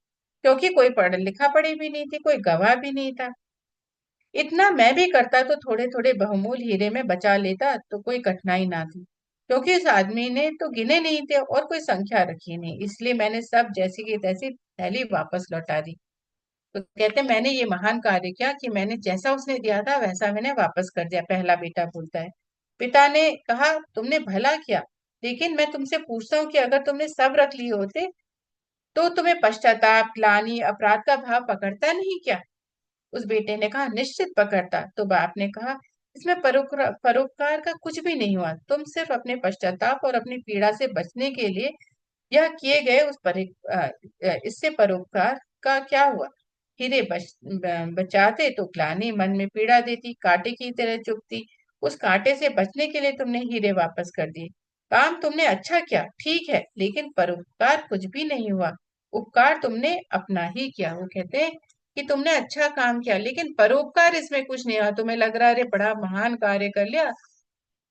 क्योंकि कोई पढ़ लिखा पढ़ी भी नहीं थी, कोई गवाह भी नहीं था। इतना मैं भी करता तो थोड़े थोड़े बहुमूल्य हीरे में बचा लेता, तो कोई कठिनाई ना थी। क्योंकि इस आदमी ने तो गिने नहीं थे और कोई संख्या रखी नहीं, इसलिए मैंने सब जैसी की तैसी थैली वापस लौटा दी। तो कहते हैं मैंने ये महान कार्य किया कि मैंने जैसा उसने दिया था वैसा मैंने वापस कर दिया। पहला बेटा बोलता है। पिता ने कहा तुमने भला किया, लेकिन मैं तुमसे पूछता हूँ कि अगर तुमने सब रख लिए होते, तो तुम्हें पश्चाताप, ग्लानि, अपराध का भाव पकड़ता नहीं क्या? उस बेटे ने कहा निश्चित पकड़ता। तो बाप ने कहा इसमें परोपकार का कुछ भी नहीं हुआ। तुम सिर्फ अपने पश्चाताप और अपनी पीड़ा से बचने के लिए यह किए गए इससे परोपकार का क्या हुआ? हीरे बचाते तो ग्लानि मन में पीड़ा देती, कांटे की तरह चुभती। उस कांटे से बचने के लिए तुमने हीरे वापस कर दिए। काम तुमने अच्छा किया, ठीक है, लेकिन परोपकार कुछ भी नहीं हुआ। उपकार तुमने अपना ही किया। वो कहते हैं कि तुमने अच्छा काम किया, लेकिन परोपकार इसमें कुछ नहीं हुआ। तुम्हें लग रहा है अरे बड़ा महान कार्य कर लिया,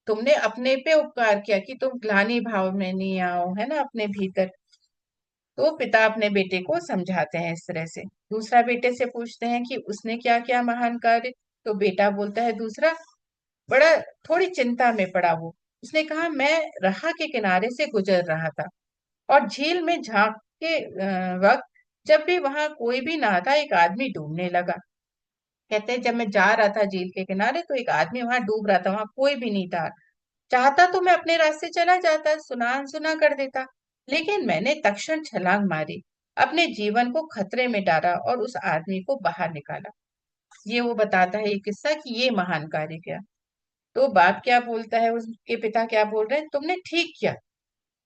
तुमने अपने पे उपकार किया कि तुम ग्लानि भाव में नहीं आओ, है ना, अपने भीतर। तो पिता अपने बेटे को समझाते हैं इस तरह से। दूसरा बेटे से पूछते हैं कि उसने क्या किया महान कार्य। तो बेटा बोलता है दूसरा, बड़ा थोड़ी चिंता में पड़ा वो। उसने कहा, मैं राह के किनारे से गुजर रहा था और झील में झांक के वक्त जब भी वहां कोई भी ना था, एक आदमी डूबने लगा। कहते हैं जब मैं जा रहा था झील के किनारे तो एक आदमी वहां डूब रहा था, वहां कोई भी नहीं था। चाहता तो मैं अपने रास्ते चला जाता, सुना अनसुना कर देता, लेकिन मैंने तक्षण छलांग मारी, अपने जीवन को खतरे में डाला और उस आदमी को बाहर निकाला। ये वो बताता है ये किस्सा कि ये महान कार्य किया। तो बाप क्या बोलता है, उसके पिता क्या बोल रहे हैं, तुमने ठीक किया,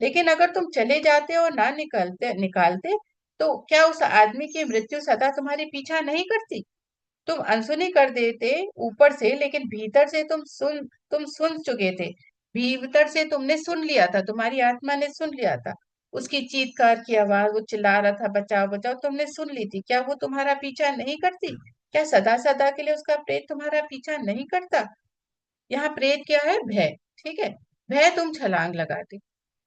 लेकिन अगर तुम चले जाते और ना निकलते निकालते तो क्या उस आदमी की मृत्यु सदा तुम्हारी पीछा नहीं करती। तुम अनसुनी कर देते ऊपर से, लेकिन भीतर से तुम सुन चुके थे। भीतर से तुमने सुन लिया था, तुम्हारी आत्मा ने सुन लिया था। उसकी चीत्कार की आवाज, वो चिल्ला रहा था बचाओ बचाओ, तुमने सुन ली थी। क्या वो तुम्हारा पीछा नहीं करती? क्या सदा सदा के लिए उसका प्रेत तुम्हारा पीछा नहीं करता? यहाँ प्रेत क्या है? भय। ठीक है, भय तुम छलांग लगाते,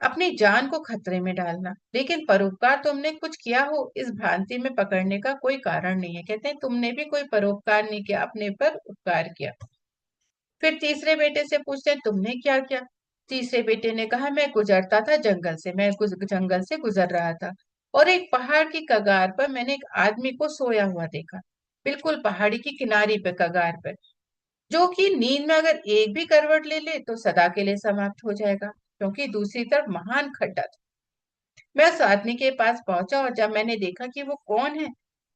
अपनी जान को खतरे में डालना, लेकिन परोपकार तुमने कुछ किया हो इस भ्रांति में पकड़ने का कोई कारण नहीं है। कहते हैं तुमने भी कोई परोपकार नहीं किया, अपने पर उपकार किया। फिर तीसरे बेटे से पूछते हैं तुमने क्या किया। तीसरे बेटे ने कहा, मैं गुजरता था जंगल से, जंगल से गुजर रहा था और एक पहाड़ की कगार पर मैंने एक आदमी को सोया हुआ देखा, बिल्कुल पहाड़ी की किनारी पे, कगार पर, जो कि नींद में अगर एक भी करवट ले ले तो सदा के लिए समाप्त हो जाएगा, क्योंकि दूसरी तरफ महान खड्डा था। मैं उस आदमी के पास पहुंचा और जब मैंने देखा कि वो कौन है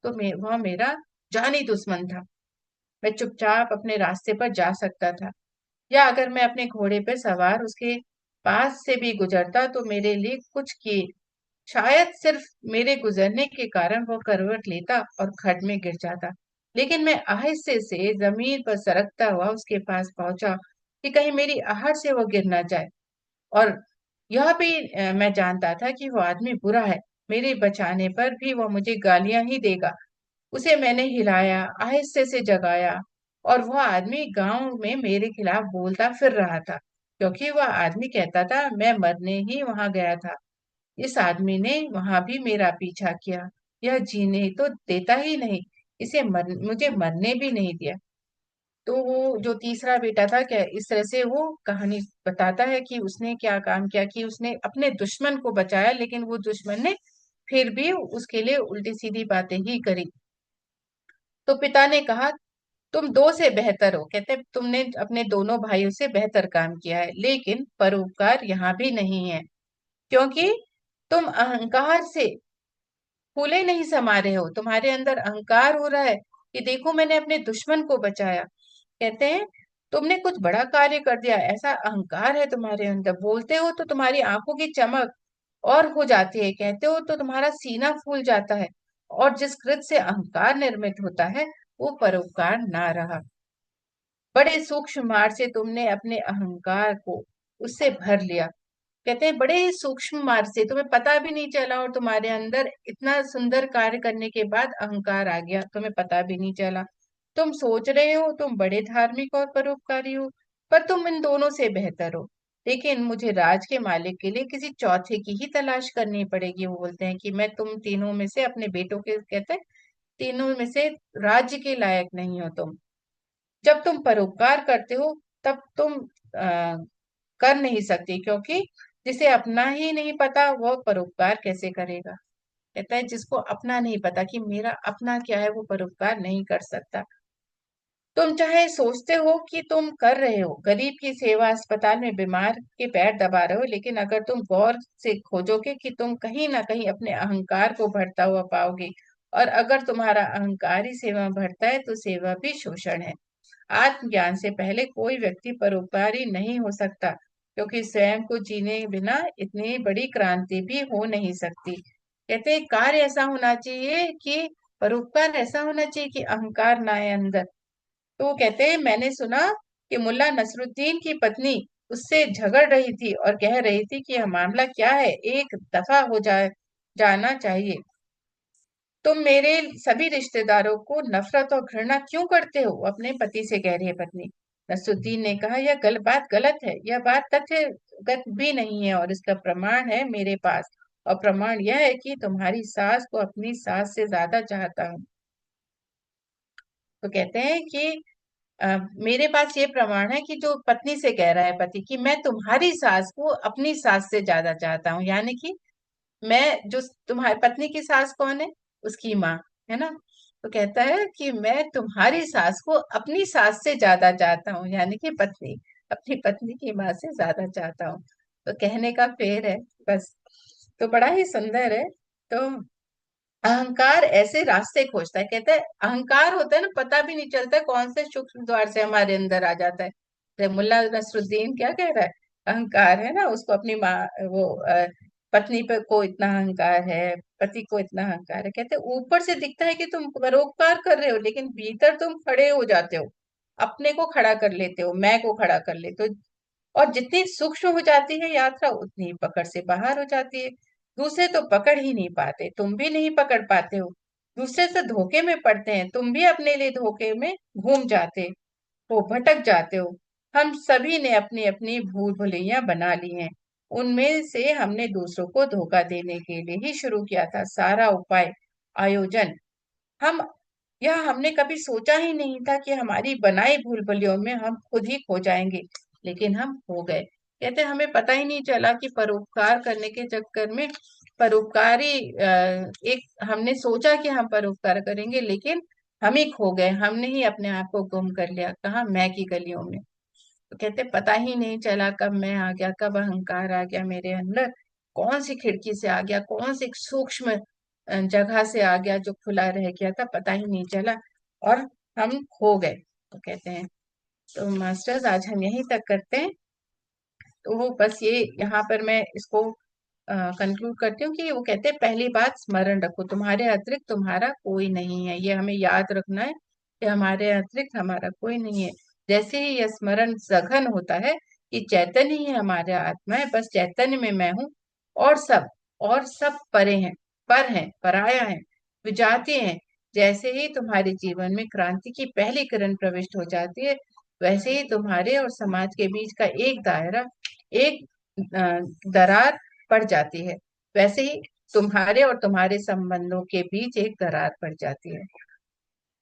तो वह मेरा जानी दुश्मन था। मैं चुपचाप अपने रास्ते पर जा सकता था, या अगर मैं अपने घोड़े पर सवार उसके पास से भी गुजरता तो मेरे लिए कुछ किए, शायद सिर्फ मेरे गुजरने के कारण वो करवट लेता और खड्ड में गिर जाता। लेकिन मैं आहिस्ते से जमीन पर सरकता हुआ उसके पास पहुंचा कि कहीं मेरी आहट से वो गिर ना जाए। और यह भी मैं जानता था कि वो आदमी बुरा है, मेरे बचाने पर भी वो मुझे गालियां ही देगा। उसे मैंने हिलाया, आहिस्ते से जगाया, और वह आदमी गांव में मेरे खिलाफ बोलता फिर रहा था, क्योंकि वह आदमी कहता था मैं मरने ही वहां गया था। इस आदमी ने वहां भी मेरा पीछा किया, यह जीने तो देता ही नहीं, मुझे मरने भी नहीं दिया। तो वो जो तीसरा बेटा था, क्या इस तरह से वो कहानी बताता है कि उसने क्या काम किया कि उसने अपने दुश्मन को बचाया, लेकिन वो दुश्मन ने फिर भी उसके लिए उल्टी सीधी बातें ही करी। तो पिता ने कहा, तुम दो से बेहतर हो। कहते हैं तुमने अपने दोनों भाइयों से बेहतर काम किया है, लेकिन परोपकार यहाँ भी नहीं है, क्योंकि तुम अहंकार से फूले नहीं समा रहे हो। तुम्हारे अंदर अहंकार हो रहा है कि देखो मैंने अपने दुश्मन को बचाया। कहते हैं तुमने कुछ बड़ा कार्य कर दिया, ऐसा अहंकार है तुम्हारे अंदर। बोलते हो तो तुम्हारी आंखों की चमक और हो जाती है, कहते हो तो तुम्हारा सीना फूल जाता है। और जिस कृत से अहंकार निर्मित होता है वो परोपकार ना रहा। बड़े सूक्ष्म मार्ग से तुमने अपने अहंकार को उससे भर लिया। कहते हैं बड़े ही सूक्ष्म मार्ग से तुम्हें पता भी नहीं चला, और तुम्हारे अंदर इतना सुंदर कार्य करने के बाद अहंकार आ गया, तुम्हें पता भी नहीं चला। तुम सोच रहे हो तुम बड़े धार्मिक और परोपकारी हो, पर तुम इन दोनों से बेहतर हो। लेकिन मुझे राज के मालिक के लिए किसी चौथे की ही तलाश करनी पड़ेगी। वो बोलते हैं कि मैं तुम तीनों में से, अपने बेटों के कहते हैं, तीनों में से राज्य के लायक नहीं हो तुम। जब तुम परोपकार करते हो तब तुम कर नहीं सकती, क्योंकि जिसे अपना ही नहीं पता वह परोपकार कैसे करेगा। कहता है जिसको अपना नहीं पता कि मेरा अपना क्या है, वो परोपकार नहीं कर सकता। तुम चाहे सोचते हो कि तुम कर रहे हो गरीब की सेवा, अस्पताल में बीमार के पैर दबा रहे हो, लेकिन अगर तुम गौर से खोजोगे कि तुम कहीं ना कहीं अपने अहंकार को बढ़ता हुआ पाओगे। और अगर तुम्हारा अहंकार ही सेवा में बढ़ता है तो सेवा भी शोषण है। आत्मज्ञान से पहले कोई व्यक्ति परोपकारी नहीं हो सकता, क्योंकि स्वयं को जीने बिना इतनी बड़ी क्रांति भी हो नहीं सकती। कहते हैं कार्य ऐसा होना चाहिए कि परोपकार ऐसा होना चाहिए कि अहंकार ना आए अंदर। तो वो कहते हैं मैंने सुना कि मुल्ला नसरुद्दीन की पत्नी उससे झगड़ रही थी और कह रही थी कि यह मामला क्या है, एक दफा हो जाए जाना चाहिए। तुम मेरे सभी रिश्तेदारों को नफरत और घृणा क्यों करते हो? वो अपने पति से कह रही है पत्नी। नसरुद्दीन ने कहा, यह बात गलत है, यह बात तथ्यगत भी नहीं है और इसका प्रमाण है मेरे पास। और प्रमाण यह है कि तुम्हारी सास को अपनी सास से ज्यादा चाहता हूँ। तो कहते हैं कि मेरे पास ये प्रमाण है कि जो पत्नी से कह रहा है पति कि मैं तुम्हारी सास को अपनी सास से ज्यादा चाहता हूँ, यानी कि मैं जो तुम्हारी पत्नी की सास कौन है, उसकी माँ, है ना। तो कहता है कि मैं तुम्हारी सास को अपनी सास से ज्यादा चाहता हूँ, यानी कि पत्नी अपनी पत्नी की माँ से ज्यादा चाहता हूँ। तो कहने का फेर है बस। तो बड़ा ही सुंदर है। तो अहंकार ऐसे रास्ते खोजता है, कहता है अहंकार होता है ना, पता भी नहीं चलता है कौन से सूक्ष्म द्वार से हमारे अंदर आ जाता है। तो मुल्ला नसरुद्दीन क्या कह रहा है, अहंकार है ना, उसको अपनी माँ वो पत्नी पे को इतना अहंकार है, पति को इतना अहंकार है। कहते हैं ऊपर से दिखता है कि तुम परोपकार कर रहे हो, लेकिन भीतर तुम खड़े हो जाते हो, अपने को खड़ा कर लेते हो, मैं को खड़ा कर लेते हो। और जितनी सूक्ष्म हो जाती है यात्रा, उतनी ही पकड़ से बाहर हो जाती है। दूसरे तो पकड़ ही नहीं पाते, तुम भी नहीं पकड़ पाते हो। दूसरे से धोखे में पड़ते हैं, तुम भी अपने लिए धोखे में घूम जाते हो, भटक जाते हो। हम सभी ने अपनी अपनी भूल भुलैया बना ली हैं। उनमें से हमने दूसरों को धोखा देने के लिए ही शुरू किया था सारा उपाय, आयोजन। हम यह हमने कभी सोचा ही नहीं था कि हमारी बनाई भूल भुलैयों में हम खुद ही खो जाएंगे, लेकिन हम खो गए। कहते हमें पता ही नहीं चला कि परोपकार करने के चक्कर में परोपकारी एक हमने सोचा कि हम परोपकार करेंगे, लेकिन हम ही खो गए, हमने ही अपने आप को गुम कर लिया, कहा मैं की गलियों में। तो कहते पता ही नहीं चला कब मैं आ गया, कब अहंकार आ गया मेरे अंदर, कौन सी खिड़की से आ गया, कौन सी सूक्ष्म जगह से आ गया जो खुला रह गया था, पता ही नहीं चला और हम खो गए। तो कहते हैं, तो मास्टर्स आज हम यहीं तक करते हैं। तो वो बस ये यहाँ पर मैं इसको कंक्लूड करती हूँ कि वो कहते हैं पहली बात स्मरण रखो, तुम्हारे अतिरिक्त तुम्हारा कोई नहीं है, ये हमें याद रखना है कि हमारे अतिरिक्त हमारा कोई नहीं है। जैसे ही यह स्मरण सघन होता है कि चैतन्य ही हमारे आत्मा है, बस चैतन्य में मैं हूँ, और सब और सब परे हैं, पर हैं, पराया है, विजातीय हैं। जैसे ही तुम्हारे जीवन में क्रांति की पहली किरण प्रविष्ट हो जाती है, वैसे ही तुम्हारे और समाज के बीच का एक दायरा, एक दरार पड़ जाती है। वैसे ही तुम्हारे और तुम्हारे संबंधों के बीच एक दरार पड़ जाती है।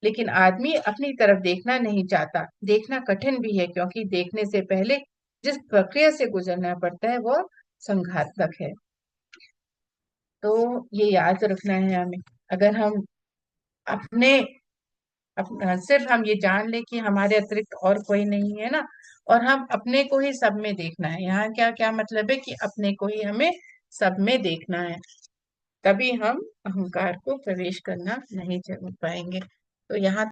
लेकिन आदमी अपनी तरफ देखना नहीं चाहता। देखना कठिन भी है, क्योंकि देखने से पहले जिस प्रक्रिया से गुजरना पड़ता है वो संघातक है। तो ये याद रखना है हमें। अगर हम अपने सिर्फ हम ये जान ले कि हमारे अतिरिक्त और कोई नहीं है ना, और हम अपने को ही सब में देखना है। यहाँ क्या क्या मतलब है कि अपने को ही हमें सब में देखना है, तभी हम अहंकार को प्रवेश करना नहीं कर पाएंगे। तो यहाँ